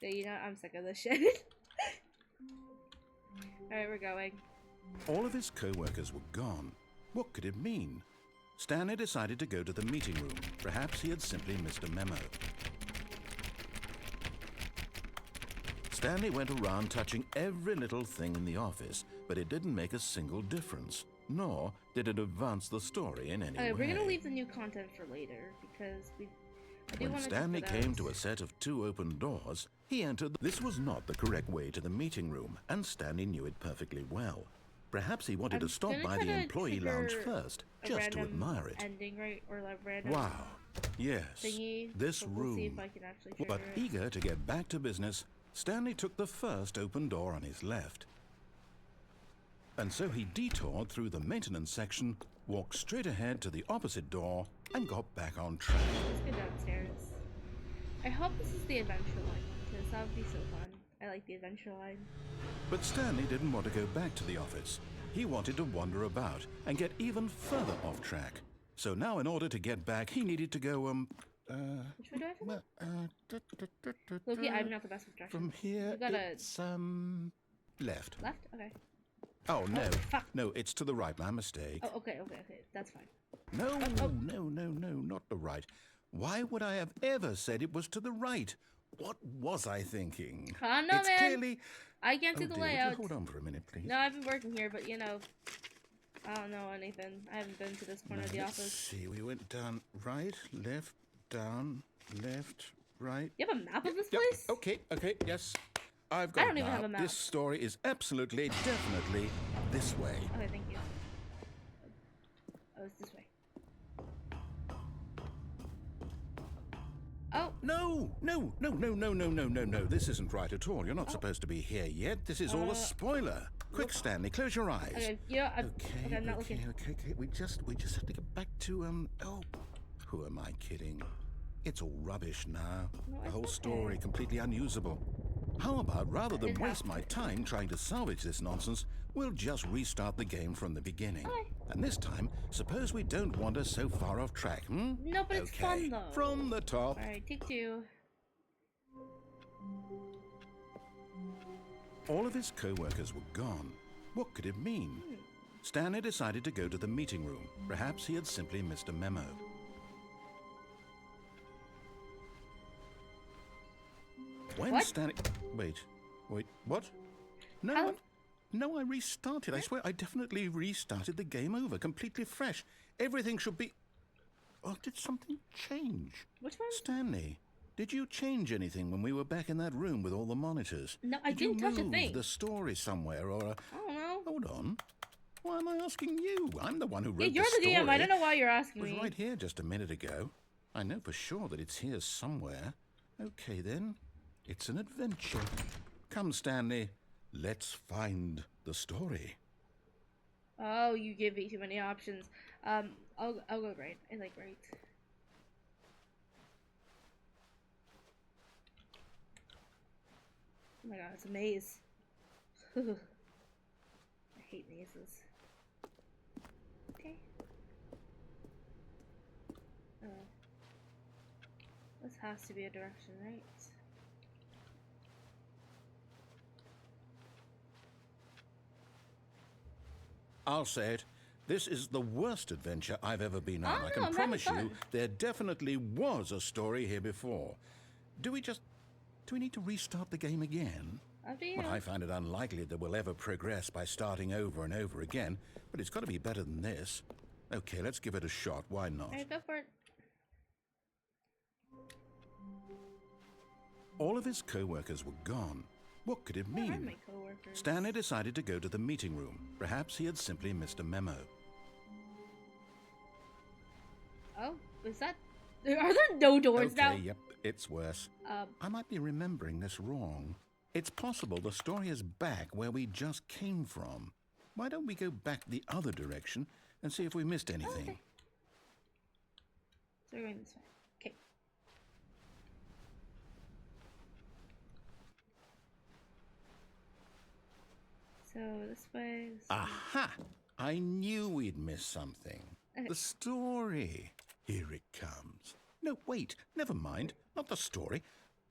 So, you know, I'm sick of this shit. Alright, we're going. All of his co-workers were gone. What could it mean? Stanley decided to go to the meeting room. Perhaps he had simply missed a memo. Stanley went around touching every little thing in the office, but it didn't make a single difference, nor did it advance the story in any way. We're gonna leave the new content for later, because I do When want to Stanley check it came out. to a set of 2 open doors, he entered. This was not the correct way to the meeting room, and Stanley knew it perfectly well. Perhaps he wanted to stop by the employee lounge first, just to admire it. Ending, right? Or like random Wow. Yes. thingy. This but room. We'll see if I can actually But trigger it. eager to get back to business, Stanley took the first open door on his left. And so he detoured through the maintenance section, walked straight ahead to the opposite door, and got back on track. Let's go downstairs. I hope this is the adventure line, because that would be so fun. I like the adventure line. But Stanley didn't want to go back to the office. He wanted to wander about and get even further off track. So now in order to get back, he needed to go, Which way do I have to go? Loki, I'm not the best with directions. From here, You gotta... it's, left. Left? Okay. Oh, no. Oh, fuck. No, it's to the right. My mistake. Oh, okay. That's fine. No, oh. no, not the right. Why would I have ever said it was to the right? What was I thinking? I don't know, it's man. Clearly... I can't do the dear, would you layout. hold on for a minute, please. No, I've been working here, but you know, I don't know anything. I haven't been to this corner of the Let's office. see, we went down right, left, down, left, right. You have a map of this Yep, place? okay, yes. I've got I don't it even now. have a map. This story is absolutely, definitely this way. Okay, thank you. Oh, it's this way. Oh, No. This isn't right at all. You're not supposed to be here yet. This is all a spoiler. Quick, Stanley, close your eyes. okay. You know, Okay, I'm not looking. okay. We just have to get back to oh, who am I kidding? It's all rubbish now. No, The it's whole okay. story completely unusable. How about rather than It waste my happens. time trying to salvage this nonsense, we'll just restart the game from the beginning. Okay. And this time, suppose we don't wander so far off track, hmm? No, but it's fun though. From the top. All right, take 2. All of his co-workers were gone. What could it mean? Stanley decided to go to the meeting room. Perhaps he had simply missed a memo. When What? Stanley... Wait, what? No, How- what? No, I restarted. I swear, I definitely restarted the game over, completely fresh. Everything should be... Oh, did something change? Which one? Stanley, did you change anything when we were back in that room with all the monitors? No, I Did you didn't touch a move thing. the story somewhere, or... I don't know. Hold on. Why am I asking you? I'm the one who wrote Yeah, you're the the story. DM. I don't know why you're It asking was me. right here just a minute ago. I know for sure that it's here somewhere. Okay, then. It's an adventure. Come, Stanley. Let's find the story. Oh, you give me too many options. I'll go right. I like right. Oh my god, it's a maze. I hate mazes. Okay. This has to be a direction, right? I'll say it. This is the worst adventure I've ever been on. Oh, I no, can I'm having promise you fun. there definitely was a story here before. Do we need to restart the game again? Up to you. Well, I find it unlikely that we'll ever progress by starting over and over again, but it's got to be better than this. Okay, let's give it a shot. Why not? Alright, go for it. All of his co-workers were gone. What could it Where are mean? my coworkers? Stanley decided to go to the meeting room. Perhaps he had simply missed a memo. Oh, is that Are there no doors now? Okay, yep, it's worse. Um, I might be remembering this wrong. It's possible the story is back where we just came from. Why don't we go back the other direction and see if we missed anything? okay. So we're going this way. Okay. So this way. Aha! I knew we'd miss something. Okay. The story. Here it comes. No, wait, never mind. Not the story.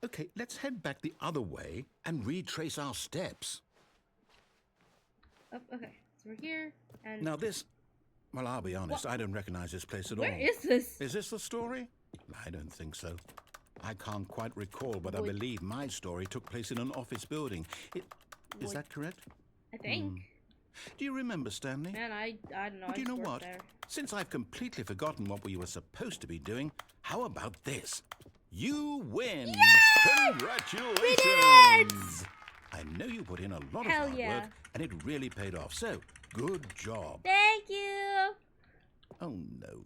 Okay, let's head back the other way and retrace our steps. Oh, okay. So we're here, and Now this... Well, I'll be honest, I don't recognize this place at all. where is this? Is this the story? I don't think so. I can't quite recall, but I Wait. believe my story took place in an office building. Is that correct? I think. Do you remember, Stanley? Man, I don't know. Do you know what? There. Since I've completely forgotten what we were supposed to be doing, how about this? You win! Yay! Congratulations! We did it! I know you put in a lot Hell of hard yeah. work, and it really paid off. So, good job. Thank you. Oh, no.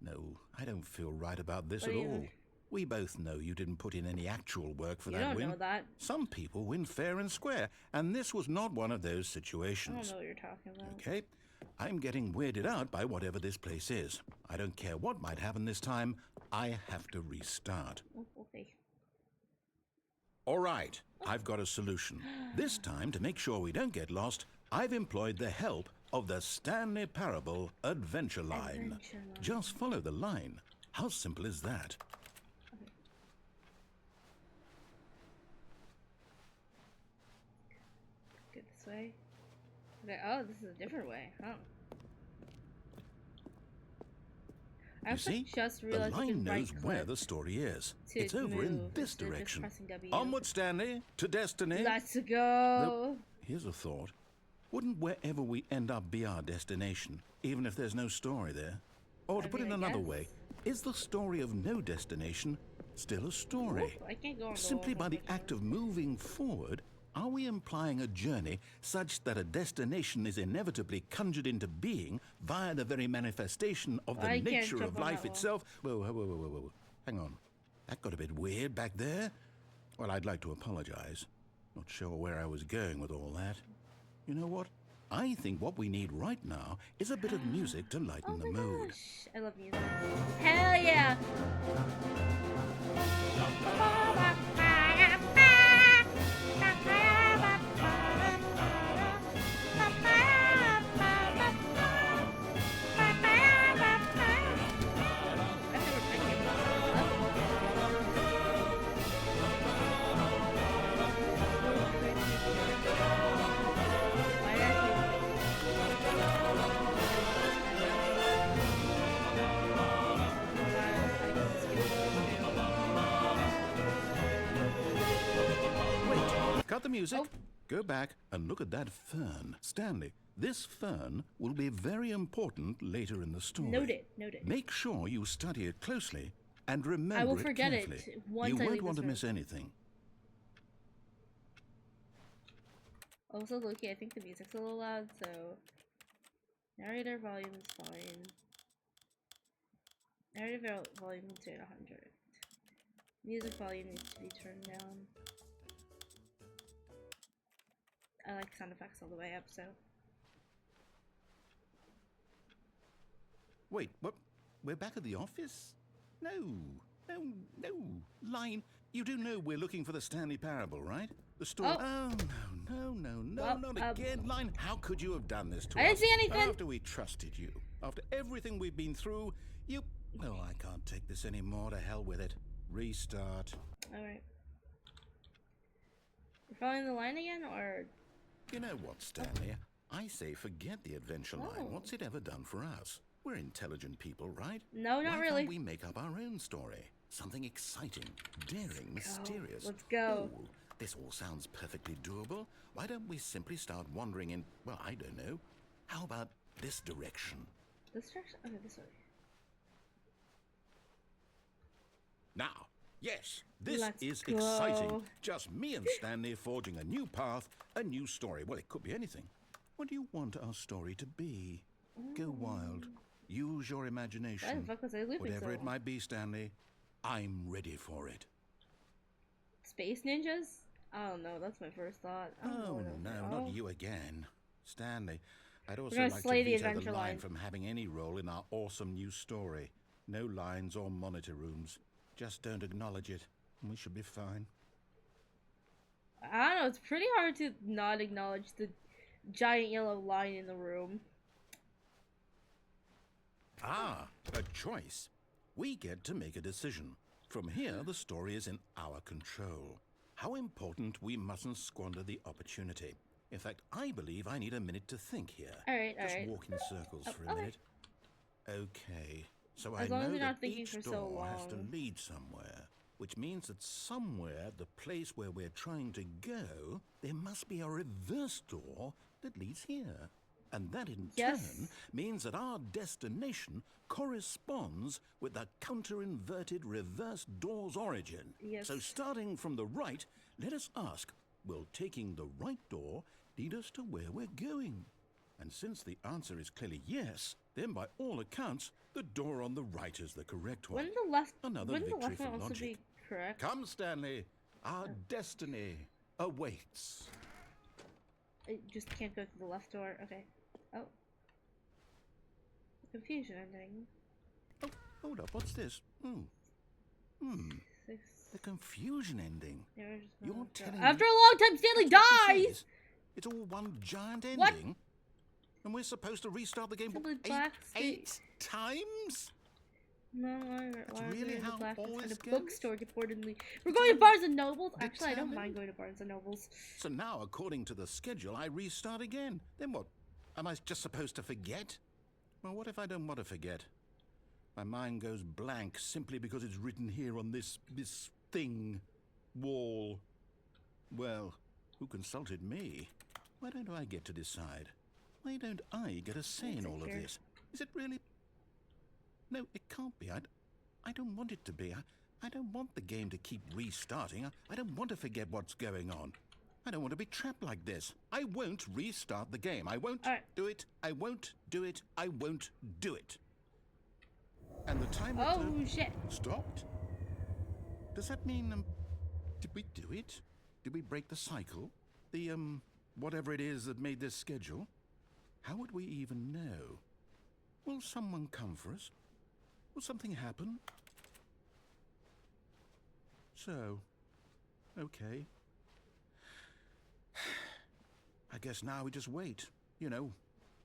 No, I don't feel right about this What at do you all. mean? We both know you didn't put in any actual work for You that don't win. know that. Some people win fair and square, and this was not one of those I situations. don't know what you're talking about. Okay, I'm getting weirded out by whatever this place is. I don't care what might happen this time. I have to restart. Oh, okay. All right, I've got a solution. This time, to make sure we don't get lost, I've employed the help of the Stanley Parable Adventure Line. Adventure line. Just follow the line. How simple is that? Okay. Go this way. Okay. Oh, this is a different way. Oh. I You also see, just the realized you line can knows right where click the story is. to It's over in move this instead of just direction. pressing W. Onward, Stanley, to destiny. Let's go. Here's a thought. Wouldn't wherever we end up be our destination, even if there's no story there? Or to I put it mean, I another guess. way, is the story of no destination still a story? Ooh, I can't go on the Simply wall by the adventure. act of moving forward, are we implying a journey such that a destination is inevitably conjured into being via the very manifestation of the I can't nature jump of on life that wall. itself? Whoa. Hang on. That got a bit weird back there. Well, I'd like to apologize. Not sure where I was going with all that. You know what? I think what we need right now is a bit of music to lighten Oh the my mood. gosh. I love music. Hell yeah. Cut the music. Oh. Go back and look at that fern. Stanley, this fern will be very important later in the story. Noted. Make sure you study it closely and remember I will forget it carefully. once you I won't leave want this to room. miss anything. Also, Loki, I think the music's a little loud, so narrator volume is fine. Narrator volume to 100. Music volume needs to be turned down. I like sound effects all the way up, so. Wait, what? We're back at the office? No. Line, you do know we're looking for the Stanley Parable, right? The story. Oh. No, Well, not again. Line, how could you have done this to I us? didn't see anything. After we trusted you, after everything we've been through, you... Oh, I can't take this anymore. To hell with it. Restart. Alright. We're following the line again, or? You know what, Stanley? I say forget the adventure line. Oh. What's it ever done for us? We're intelligent people, right? No, not Why really. can't we make up our own story? Something exciting, daring, mysterious. Let's go. Ooh, this all sounds perfectly doable. Why don't we simply start wandering in, well, I don't know. How about this direction? This direction? Okay, this way. Now, yes, this Let's is go. exciting. Just me and Stanley forging a new path, a new story. Well, it could be anything. What do you want our story to be? Go wild. Use your Why the imagination. fuck was I looping Whatever so it long? might be, Stanley, I'm ready for it. Space ninjas? I don't know. That's my first thought. I don't know Oh, what else no, they- not you again. Stanley, I'd also gonna like to slay the veto the adventure line line. from having any role in our awesome new story. No lines or monitor rooms. Just don't acknowledge it, and we should be fine. I don't know. It's pretty hard to not acknowledge the giant yellow line in the room. Ah, a choice. We get to make a decision. From here, the story is in our control. How important we mustn't squander the opportunity. In fact, I believe I need a minute to think here. Alright, Just alright. walk in circles for a okay. minute. Okay, so As I long as know you're that not thinking each for so door has to long. lead somewhere, which means that somewhere, the place where we're trying to go, there must be a reverse door that leads here. And that in Yes. turn means that our destination corresponds with the counter-inverted reverse door's origin. Yes. So starting from the right, let us ask, will taking the right door lead us to where we're going? And since the answer is clearly yes, then by all accounts, the door on the right is the correct one. Wouldn't the left Another wouldn't the victory left for one also logic. be correct? Come, Stanley, our destiny awaits. I just can't go through the left door. Okay. Oh. Confusion ending. Oh, hold up, what's this? Six. The confusion ending. There is You're no- telling After me a long time, Stanley that's what this dies! is? It's all one giant ending? What? And we're supposed to restart the game Simply what, black eight times? No, why are we really in the how black all kind this of goes? bookstore reportedly? We're going to Barnes and Nobles? Actually, I don't Determined? mind going to Barnes and Nobles. So now, according to the schedule, I restart again. Then what? Am I just supposed to forget? Well, what if I don't want to forget? My mind goes blank simply because it's written here on this thing, wall. Well, who consulted me? Why don't I get to decide? Why don't I get a say in all of this? Is it really? No, it can't be. I don't want it to be. I don't want the game to keep restarting. I don't want to forget what's going on. I don't want to be trapped like this. I won't restart the game. I won't do it. I won't do it. I won't do it. And the timer Oh, shit. stopped? Does that mean, did we do it? Did we break the cycle? The, whatever it is that made this schedule? How would we even know? Will someone come for us? Will something happen? So, okay. I guess now we just wait. You know,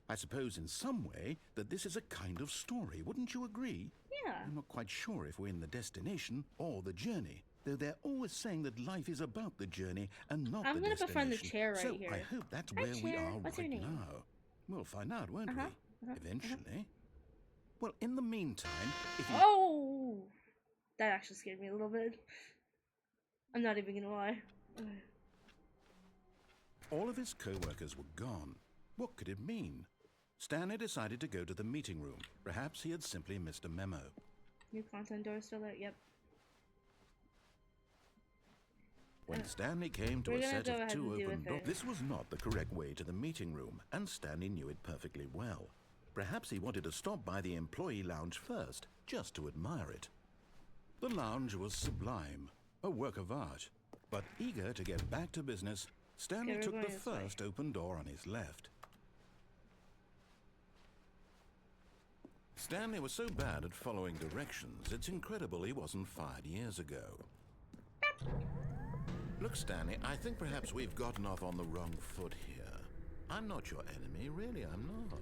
I suppose in some way that this is a kind of story. Wouldn't you agree? Yeah. I'm not quite sure if we're in the destination or the journey, though they're always saying that life is about the journey and not I'm the gonna destination. befriend the chair right so here. I hope that's Hi, where we chair. are What's right your name? now. We'll find out, won't Uh-huh, we? uh-huh, Eventually. Well, in the meantime, if you... Oh! That actually scared me a little bit. I'm not even gonna lie. All of his co-workers were gone. What could it mean? Stanley decided to go to the meeting room. Perhaps he had simply missed a memo. New content door still there? Yep. When Stanley came to We're a gonna set go of ahead two and do open a doors, thing. this was not the correct way to the meeting room, and Stanley knew it perfectly well. Perhaps he wanted to stop by the employee lounge first, just to admire it. The lounge was sublime, a work of art. But eager to get back to business, Stanley Okay, we're took going the this way. first open door on his left. Stanley was so bad at following directions, it's incredible he wasn't fired years ago. Look, Stanley, I think perhaps we've gotten off on the wrong foot here. I'm not your enemy, really, I'm not.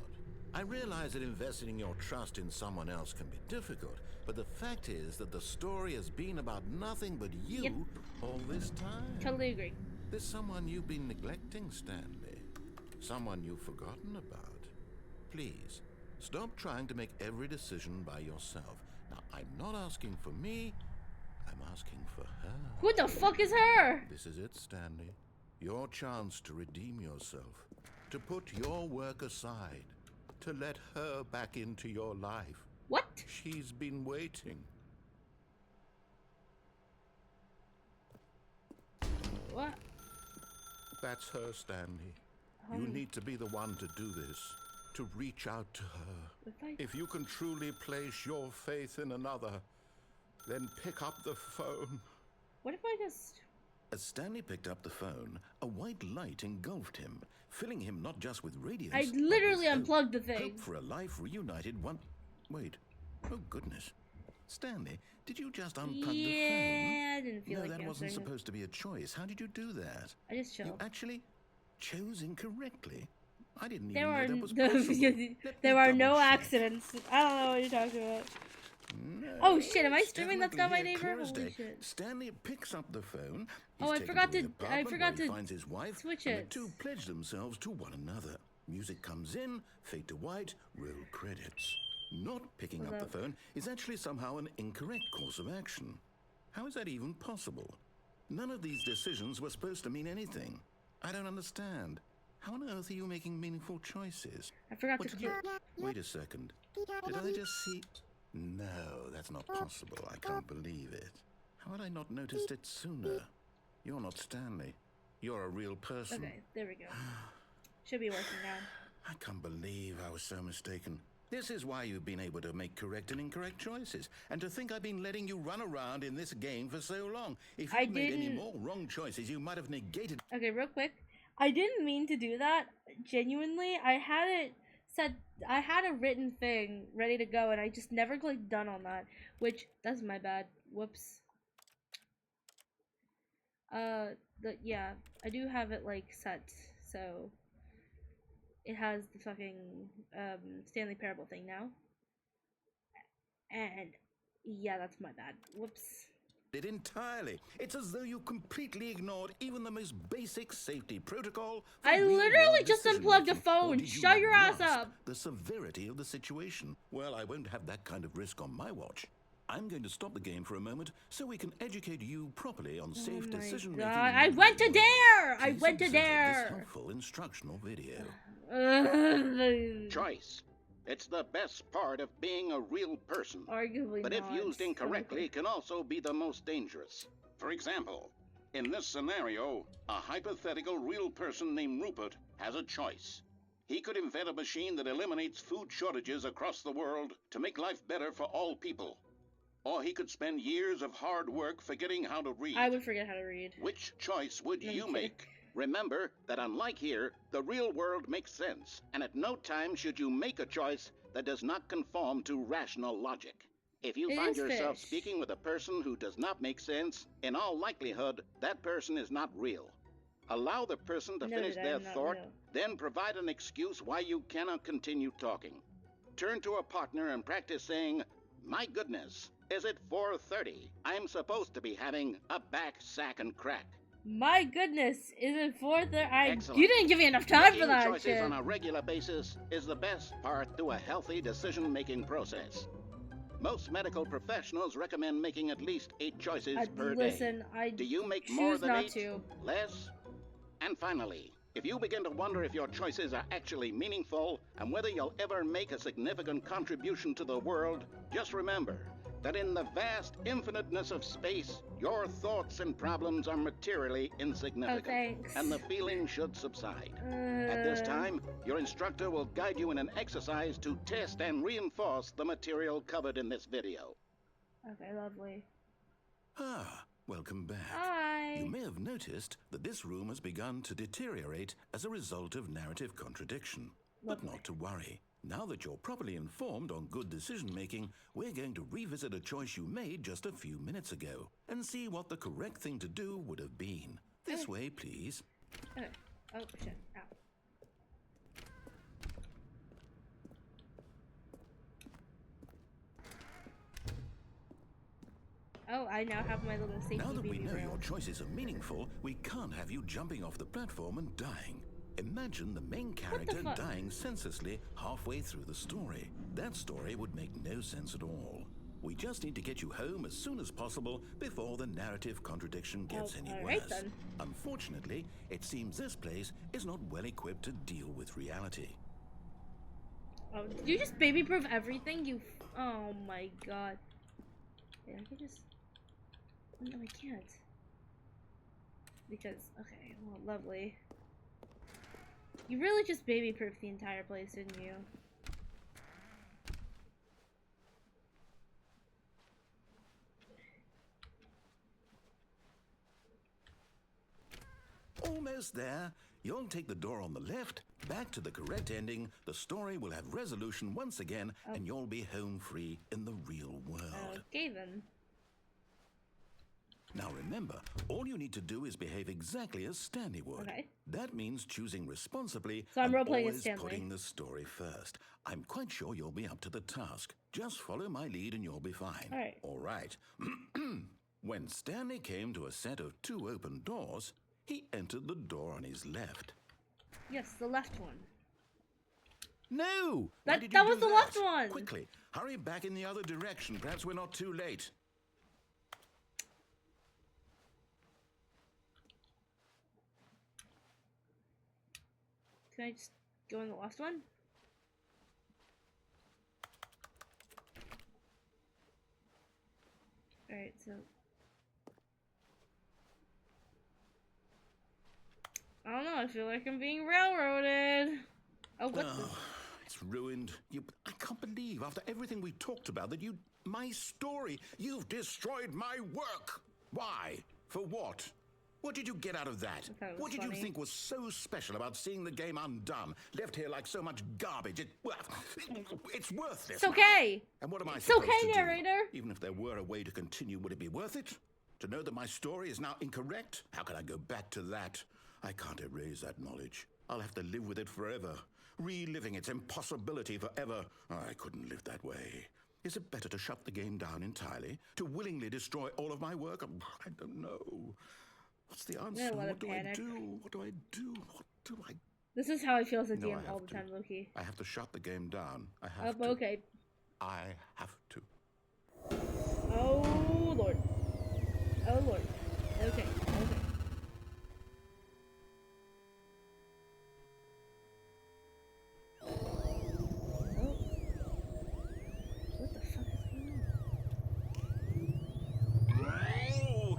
I realize that investing your trust in someone else can be difficult, but the fact is that the story has been about nothing but you Yep. all this time. Totally agree. There's someone you've been neglecting, Stanley. Someone you've forgotten about. Please, stop trying to make every decision by yourself. Now, I'm not asking for me, I'm asking for her. Who the fuck is her? This is it, Stanley. Your chance to redeem yourself. To put your work aside. To let her back into your life. What? She's been waiting. What? That's her, Stanley. You need to be the one to do this. to reach out to her. If you can truly place your faith in another, then pick up the phone. What if I just... As Stanley picked up the phone, a white light engulfed him, filling him not just with radiance, I literally unplugged the thing. Hope for a life reunited one... Wait. Oh, goodness. Stanley, did you just unplug the phone? Yeah, I didn't feel like that wasn't answering. supposed to be a choice. How did you do that? I just chose. You actually chose incorrectly. I didn't There even are know that was possible. there are no double-check. accidents. I don't know what you're talking about. No, Oh shit! Am I it's streaming? That's definitely not my here, neighbor. clear as Holy day. shit! Stanley picks up the phone. Oh, I He's forgot taken to- the I apartment forgot where he to finds his wife, switch and it. the two pledge themselves to one another. Music comes in, fade to white, roll credits. Not picking Hold up up. the phone is actually somehow an incorrect course of action. How is that even possible? None of these decisions were supposed to mean anything. I don't understand. How on earth are you making meaningful choices? I forgot What to did you... click. Wait a second. Did I just see... No, that's not possible. I can't believe it. How had I not noticed it sooner? You're not Stanley. You're a real person. Okay, there we go. Should be working now. I can't believe I was so mistaken. This is why you've been able to make correct and incorrect choices. And to think I've been letting you run around in this game for so long. If I you'd made any didn't- more wrong choices, you might have negated... Okay, real quick. I didn't mean to do that. Genuinely, I had it set. I had a written thing ready to go, and I just never clicked done on that. Which that's my bad. Whoops. Yeah, I do have it like set, so it has the fucking Stanley Parable thing now. And yeah, that's my bad. Whoops. it entirely. It's as though you completely ignored even the most basic safety protocol. For I real-world literally just unplugged the decision-making. phone. Or did you Shut not your ass grasp up. the severity of the situation? Well, I won't have that kind of risk on my watch. I'm going to stop the game for a moment so we can educate you properly on safe Oh my decision-making. God, I went to dare! I Please went to observe this dare! helpful instructional video. Choice. It's the best part of being a real person. Arguably But not. if used incorrectly, can also be the most dangerous. For example, in this scenario, a hypothetical real person named Rupert has a choice. He could invent a machine that eliminates food shortages across the world to make life better for all people. Or he could spend years of hard work forgetting how to read. I would forget how to read. Which choice would No, I'm you kidding. make? Remember that unlike here, the real world makes sense, and at no time should you make a choice that does not conform to rational logic. If you It find is yourself fish. speaking with a person who does not make sense, in all likelihood, that person is not real. Allow the person to Noted, finish I their am not thought, real. then provide an excuse why you cannot continue talking. Turn to a partner and practice saying, "My goodness, is it 4:30? I'm supposed to be having a back, sack, and crack." My goodness, is it 4:30? Excellent. You didn't give me enough time Making for that choices shit. on a regular basis is the best part to a healthy decision-making process. Most medical professionals recommend making at least 8 choices per Listen, day. I Do you make choose more than not 8? to. Less? And finally, if you begin to wonder if your choices are actually meaningful and whether you'll ever make a significant contribution to the world, just remember that in the vast infiniteness of space, your thoughts and problems are materially insignificant. Oh, thanks. And the feeling should subside. At this time, your instructor will guide you in an exercise to test and reinforce the material covered in this video. Okay, lovely. Ah, welcome back. Hi. You may have noticed that this room has begun to deteriorate as a result of narrative contradiction. But Lovely. not to worry. Now that you're properly informed on good decision-making, we're going to revisit a choice you made just a few minutes ago and see what the correct thing to do would have been. This way, please. Okay. Oh, shit. Ow. Oh, I now have my little safety Now that we baby know rail. your choices are meaningful, we can't have you jumping off the platform and dying. Imagine the main character fuck? dying senselessly halfway through the story. That story would make no sense at all. We just need to get you home as soon as possible before the narrative contradiction gets any alright worse. then. Unfortunately, it seems this place is not well equipped to deal with reality. Oh, did you just baby-proof everything? Oh my god. Yeah, I can just... No, I can't. Because, okay, well, lovely. You really just baby-proofed the entire place, didn't you? Almost there. You'll take the door on the left, back to the correct ending, the story will have resolution once again, and you'll be home free in the real world. Okay, then. Now remember, all you need to do is behave exactly as Stanley would. Okay. That means choosing responsibly So I'm and role-playing as always Stanley. putting the story first. I'm quite sure you'll be up to the task. Just follow my lead and you'll be fine. All right. All right. When Stanley came to a set of 2 open doors, he entered the door on his left. Yes, the left one. No! That- Why did that you was do the left one! Quickly, hurry back in the other direction. Perhaps we're not too late. Can I just go in the left one? Alright, so... I don't know, I feel like I'm being railroaded. Oh, what the... It's ruined. I can't believe, after everything we talked about, that my story, you've destroyed my work. Why? For what? What did you get out of that? I thought it was What did you funny. think was so special about seeing the game undone, left here like so much garbage? It's worthless. It's okay! Now. And what am I It's supposed okay, to narrator! do? Even if there were a way to continue, would it be worth it? To know that my story is now incorrect? How can I go back to that? I can't erase that knowledge. I'll have to live with it forever, reliving its impossibility forever. I couldn't live that way. Is it better to shut the game down entirely? To willingly destroy all of my work? I don't know. What's the answer? What do I do? What do I do? What do I... This is how I feel as a No, DM I all have the to. time, Loki. I have to shut the game down. I have to. Okay. I have to. Oh, Lord. Oh, Lord. Okay, okay. Oh. What the fuck is going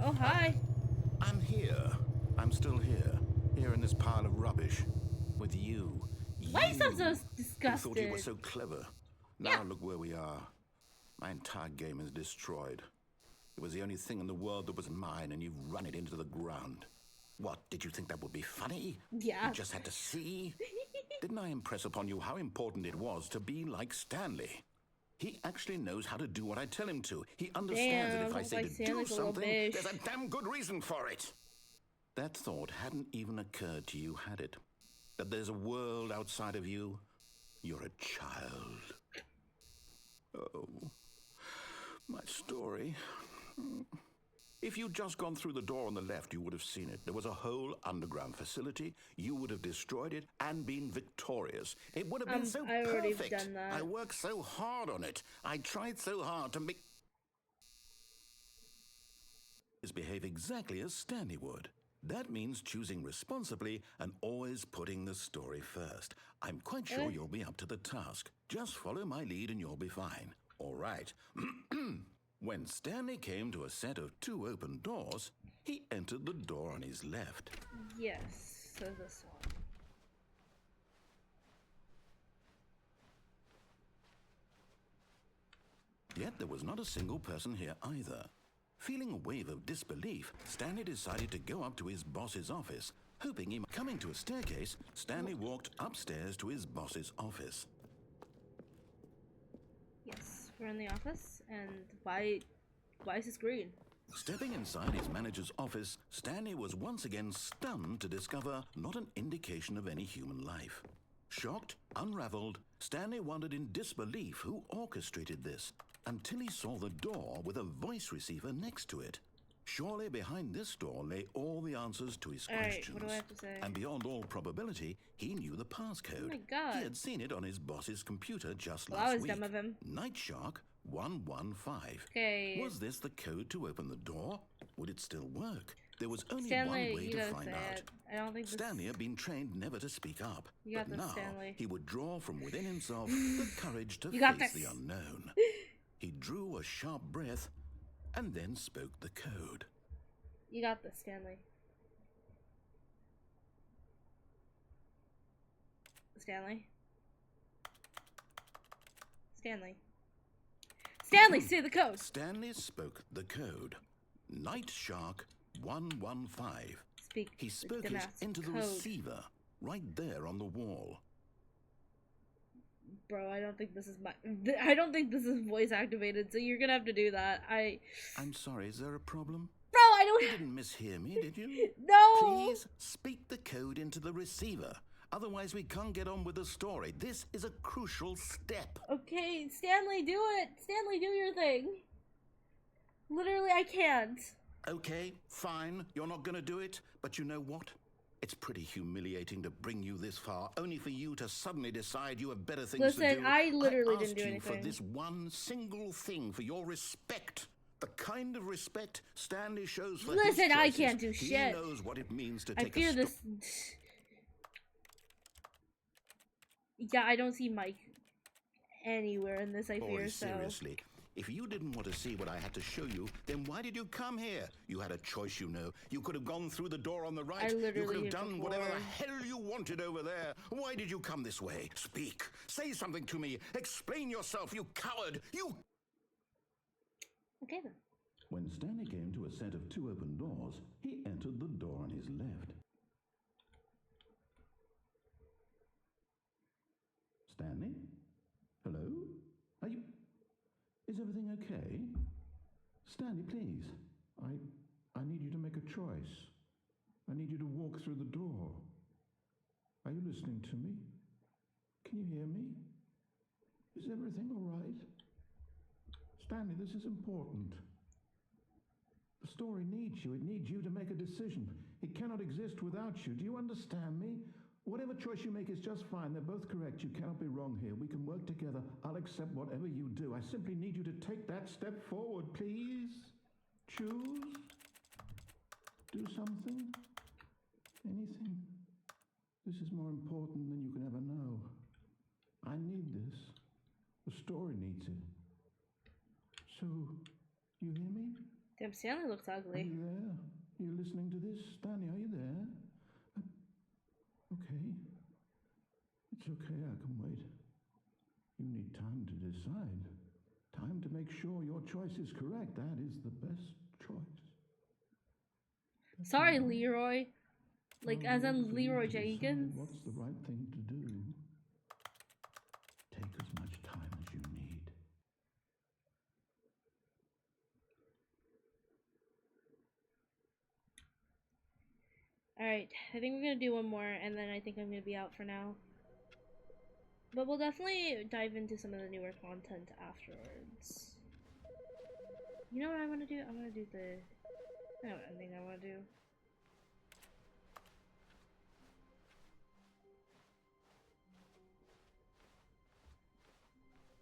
on? Oh, hi. I'm here. I'm still here. Here in this pile of rubbish. With you. Why you sound so Who disgusted? thought you were so clever. Now Yeah. look where we are. My entire game is destroyed. It was the only thing in the world that was mine, and you've run it into the ground. What, did you think that would be funny? Yeah. You just had to see? Didn't I impress upon you how important it was to be like Stanley? He actually knows how to do what I tell him to. He understands that if I Damn, say like to do Stanley's a little something, bitch. there's a damn good reason for it. That thought hadn't even occurred to you, had it? That there's a world outside of you? You're a child. Oh, my story. If you'd just gone through the door on the left, you would have seen it. There was a whole underground facility. You would have destroyed it and been victorious. It would have been so I already perfect. done that. I worked so hard on it. I tried so hard to make... behave exactly as Stanley would. That means choosing responsibly and always putting the story first. I'm quite sure you'll be up to the task. Just follow my lead and you'll be fine. All right. When Stanley came to a set of 2 open doors, he entered the door on his left. Yes, so this one. Yet there was not a single person here either. Feeling a wave of disbelief, Stanley decided to go up to his boss's office. Hoping he might... Coming to a staircase, Stanley walked upstairs to his boss's office. Yes, we're in the office, and why is this green? Stepping inside his manager's office, Stanley was once again stunned to discover not an indication of any human life. Shocked, unraveled, Stanley wondered in disbelief who orchestrated this, until he saw the door with a voice receiver next to it. Surely behind this door lay all the answers to his questions. What do I have to say? And beyond all probability, he knew the passcode. Oh my God. He had seen it on his boss's computer just Well, last that was week. dumb of him. Nightshark 115. Okay. Was this the code to open the door? Would it still work? There was only Stanley, one way you to gotta find say out. it. I don't think this... Stanley had been trained never to speak up. You got but this, now Stanley. he would draw from within himself the courage to You got face this. the unknown. He drew a sharp breath and then spoke the code. You got this, Stanley. Stanley. Stanley. Stanley, say the code. Stanley spoke the code. Night Shark 115. Speak. He spoke it into the receiver, right there on the wall. Bro, I don't think this is I don't think this is voice activated, so you're gonna have to do that. I'm sorry, is there a problem? Bro, I don't... You didn't mishear me, did you? No! Please speak the code into the receiver. Otherwise, we can't get on with the story. This is a crucial step. Okay, Stanley, do it! Stanley, do your thing. Literally, I can't. Okay, fine. You're not gonna do it. But you know what? It's pretty humiliating to bring you this far, only for you to suddenly decide you have better things to do. Listen, I literally didn't do anything. anything. For this one single thing, for your respect. The kind of respect Stanley shows for his choices. I can't do shit. He knows what it means to take I fear this... Yeah, I don't see Mike anywhere in this, I fear, so... seriously, if you didn't want to see what I had to show you, then why did you come here? You had a choice, you know. You could have gone through the door on the right. I literally you could have done whatever the hell you wanted over there. Why did you come this way? Speak. Say something to me. Explain yourself, you coward. You... Okay, then. When Stanley came to a set of 2 open doors, he entered the door on his left. Stanley? Hello? Are you... Is everything okay? Stanley, please. I need you to make a choice. I need you to walk through the door. Are you listening to me? Can you hear me? Is everything all right? Stanley, this is important. The story needs you. It needs you to make a decision. It cannot exist without you. Do you understand me? Whatever choice you make is just fine. They're both correct. You cannot be wrong here. We can work together. I'll accept whatever you do. I simply need you to take that step forward, please. Choose. Do something. Anything. This is more important than you can ever know. I need this. The story needs it. So, you hear me? Damn, Stanley looks ugly. Are you there? You listening to this? Stanley, are you there? Okay. It's okay, I can wait. You need time to decide. Time to make sure your choice is correct. That is the best choice. Sorry, Leroy. Like, as in Leroy Jenkins. What's the right thing to do? Take as much time as you need. Alright, I think we're gonna do one more, and then I think I'm gonna be out for now. But we'll definitely dive into some of the newer content afterwards. You know what I want to do? I want to do the... I know what ending I want to do.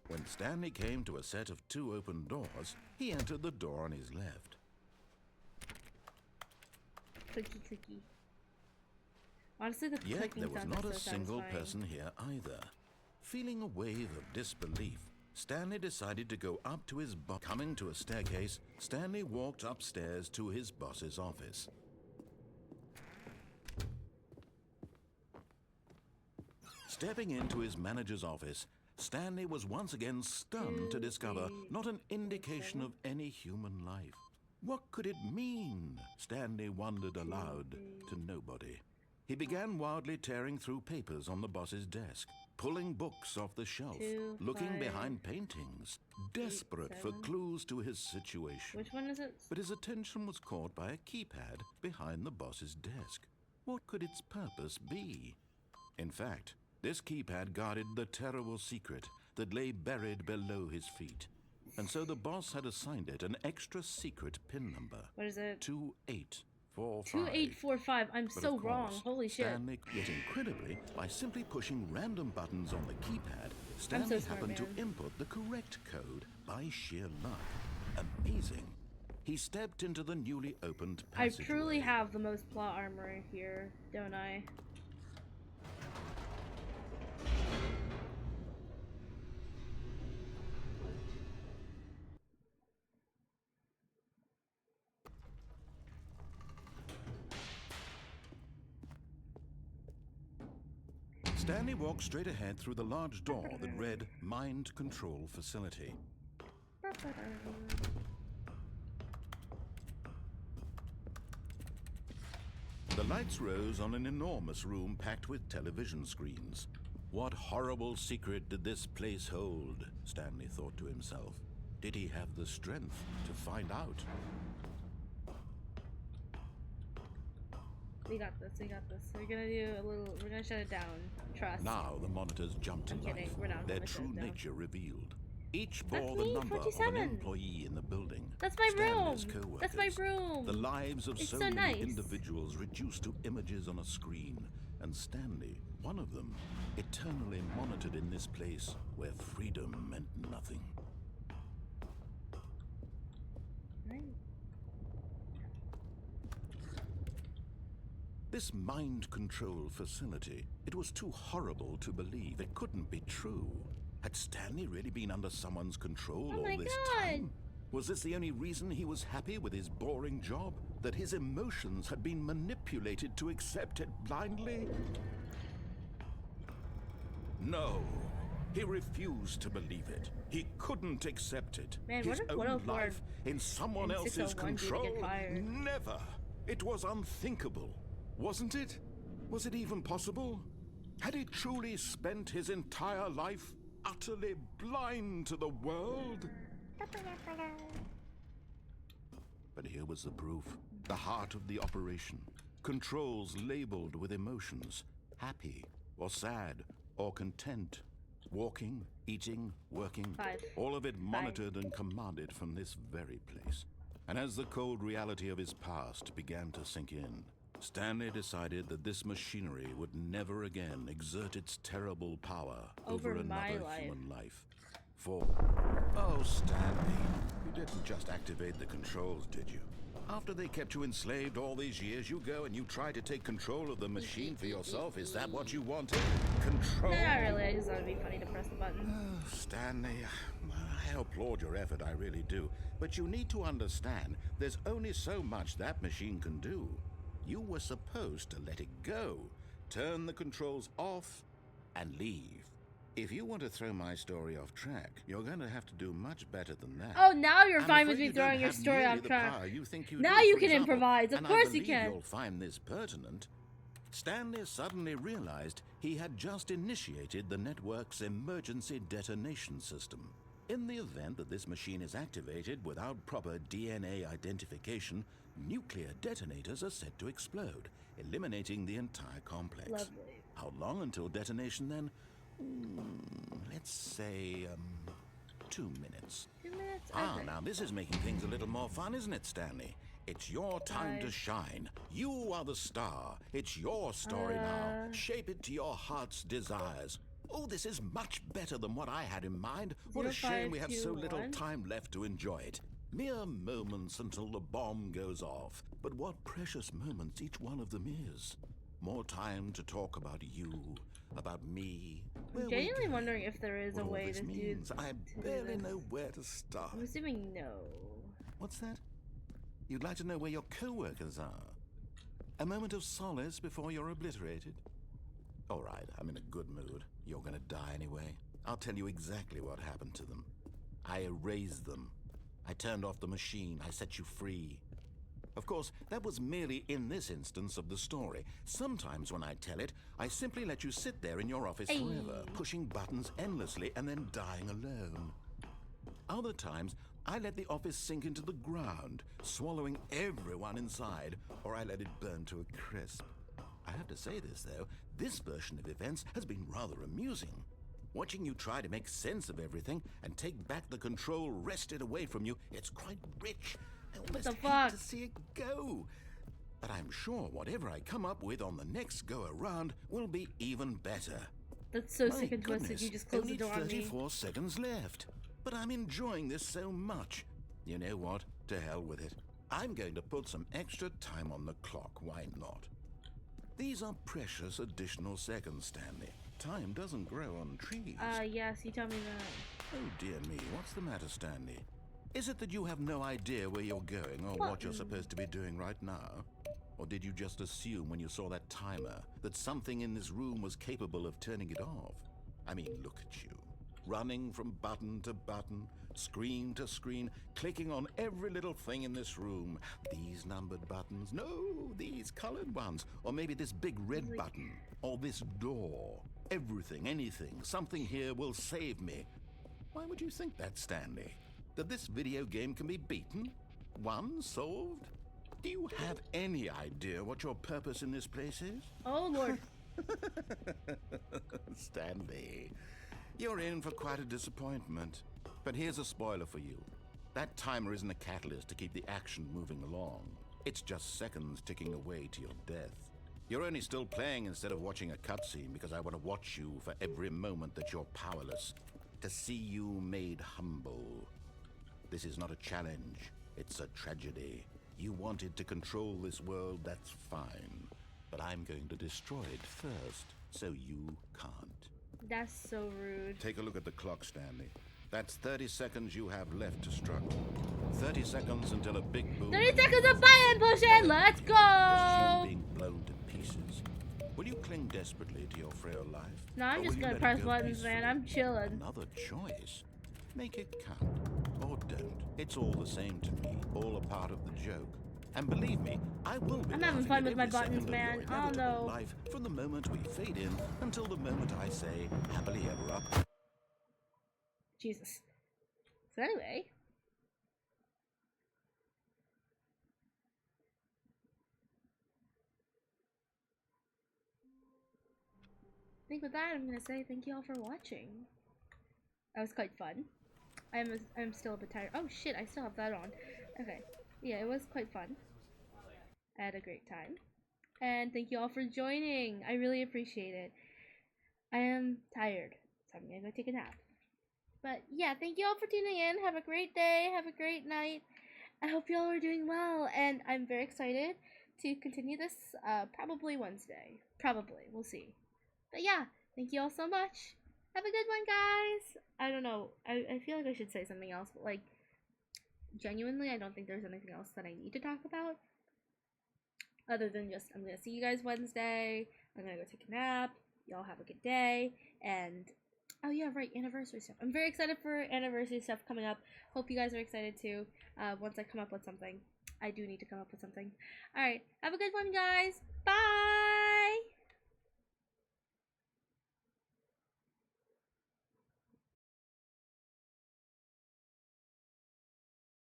When Stanley came to a set of 2 open doors, he entered the door on his left. Clicky clicky. Honestly, the Yet clicking there was sound not is a so single satisfying. person here either. Feeling a wave of disbelief, Stanley decided to go up to his boss. Coming to a staircase, Stanley walked upstairs to his boss's office. Stepping into his manager's office, Stanley was once again stunned to discover not an indication of any human life. What could it mean? Stanley wondered aloud to nobody. He began wildly tearing through papers on the boss's desk, pulling books off the shelf, looking behind paintings, desperate for clues to his situation. Which one is it? But his attention was caught by a keypad behind the boss's desk. What could its purpose be? In fact, this keypad guarded the terrible secret that lay buried below his feet. And so the boss had assigned it an extra secret PIN number. What is it? 2845. 2845. I'm But so of wrong. course, Holy shit. Stanley, yet incredibly, by simply pushing random buttons on the keypad, Stanley smart, happened man. to input the correct code by sheer luck. Amazing. He stepped into the newly opened I passageway. truly have the most plot armor here, don't I? Stanley walked straight ahead through the large door that read Mind Control Facility. The lights rose on an enormous room packed with television screens. What horrible secret did this place hold? Stanley thought to himself. Did he have the strength to find out? We got this, we got this. We're gonna shut it down. Trust. Now the monitors jumped to I'm kidding, life, we're not their gonna shut true it down. nature revealed. Each That's bore me, the number of 47. an employee in the building. That's my Stanley's room! co-workers. That's my room! The lives of It's so so many nice. individuals reduced to images on a screen. And Stanley, one of them, eternally monitored in this place where freedom meant nothing. Right. This mind control facility, it was too horrible to believe. It couldn't be true. Had Stanley really been under someone's control Oh all my this God. time? Was this the only reason he was happy with his boring job? That his emotions had been manipulated to accept it blindly? No. He refused to believe it. He couldn't accept it. Man, His what if own 104 life in someone and else's 601 did control? get fired? Never. It was unthinkable, wasn't it? Was it even possible? Had he truly spent his entire life utterly blind to the world? But here was the proof. The heart of the operation. Controls labeled with emotions. Happy, or sad, or content. Walking, eating, working. 5. All of it monitored and commanded from this very place. And as the cold reality of his past began to sink in, Stanley decided that this machinery would never again exert its terrible power over my another life. human life. Oh, Stanley, you didn't just activate the controls, did you? After they kept you enslaved all these years, you go and you try to take control of the machine for yourself. Is that what you wanted? Control? No, not really. I just thought it'd be funny to press the button. Oh, Stanley, I applaud your effort, I really do. But you need to understand, there's only so much that machine can do. You were supposed to let it go, turn the controls off, and leave. If you want to throw my story off track, you're going to have to do much better than that. Oh, now you're I'm fine with afraid me you don't throwing your have story nearly off the track. power you think you Now do, you for can example, improvise. Of and course I you believe can. You'll find this pertinent. Stanley suddenly realized he had just initiated the network's emergency detonation system. In the event that this machine is activated without proper DNA identification, nuclear detonators are set to explode, eliminating the entire complex. Lovely. How long until detonation then? Let's say, 2 minutes. 2 minutes? Ah, Okay. now this is making things a little more fun, isn't it, Stanley? It's your time to 5. shine. You are the star. It's your story now. Shape it to your heart's desires. Oh, this is much better than what I had in mind. What a shame we have so little 0521. time left to enjoy it. Mere moments until the bomb goes off. But what precious moments each one of them is. More time to talk about you, about me. where I'm we genuinely go, wondering if there is what a all way this to do means. I to barely this. know where to start. I'm assuming no. What's that? You'd like to know where your co-workers are? A moment of solace before you're obliterated? All right, I'm in a good mood. You're gonna die anyway. I'll tell you exactly what happened to them. I erased them. I turned off the machine. I set you free. Of course, that was merely in this instance of the story. Sometimes when I tell it, I simply let you sit there in your office forever, pushing buttons endlessly and then dying alone. Other times, I let the office sink into the ground, swallowing everyone inside, or I let it burn to a crisp. I have to say this, though, this version of events has been rather amusing. Watching you try to make sense of everything and take back the control wrested away from you, it's quite rich. I almost the hate fuck? to see it go. But I'm sure whatever I come up with on the next go-around will be even better. That's so My sick and twisted. goodness, You just closed the only door on me. 34 seconds left. But I'm enjoying this so much. You know what? To hell with it. I'm going to put some extra time on the clock. Why not? These are precious additional seconds, Stanley. Time doesn't grow on trees. Yes, you tell me that. Oh, dear me. What's the matter, Stanley? Is it that you have no idea where you're going or what you're supposed to be doing right now? Or did you just assume when you saw that timer that something in this room was capable of turning it off? I mean, look at you. Running from button to button, screen to screen, clicking on every little thing in this room. These numbered buttons, no, these colored ones. Or maybe this big red button, or this door. Everything, anything, something here will save me. Why would you think that, Stanley? That this video game can be beaten? Won? Solved? Do you have any idea what your purpose in this place is? Oh, Lord. Stanley, you're in for quite a disappointment. But here's a spoiler for you. That timer isn't a catalyst to keep the action moving along. It's just seconds ticking away to your death. You're only still playing instead of watching a cutscene because I want to watch you for every moment that you're powerless. To see you made humble. This is not a challenge. It's a tragedy. You wanted to control this world, that's fine. But I'm going to destroy it first, so you can't. That's so rude. Take a look at the clock, Stanley. That's 30 seconds you have left to struggle. 30 seconds until a big boom... 30 seconds of button pushing! Let's Just go! you being blown to pieces. Will you cling desperately to your frail life? No, I'm Or just will you gonna let it press go buttons, man. peacefully? I'm chilling. Another choice. Make it count. Or don't. It's all the same to me. All a part of the joke. And believe me, I will be I'm having laughing fun at with my every buttons, second of man. your Oh, inevitable no. life from the moment we fade in until the moment I say happily ever up. Jesus. So anyway. I think with that, I'm gonna say thank you all for watching. That was quite fun. I'm still a bit tired. Oh shit, I still have that on. Okay. Yeah, it was quite fun. I had a great time. And thank you all for joining. I really appreciate it. I am tired, so I'm gonna go take a nap. But yeah, thank you all for tuning in. Have a great day. Have a great night. I hope you all are doing well. And I'm very excited to continue this probably Wednesday. Probably. We'll see. But yeah, thank you all so much. Have a good one, guys. I don't know. I feel like I should say something else, but like, genuinely, I don't think there's anything else that I need to talk about. Other than just, I'm gonna see you guys Wednesday. I'm gonna go take a nap. Y'all have a good day. And, oh yeah, right, anniversary stuff. I'm very excited for anniversary stuff coming up. Hope you guys are excited too. Once I come up with something. I do need to come up with something. Alright, have a good one, guys. Bye!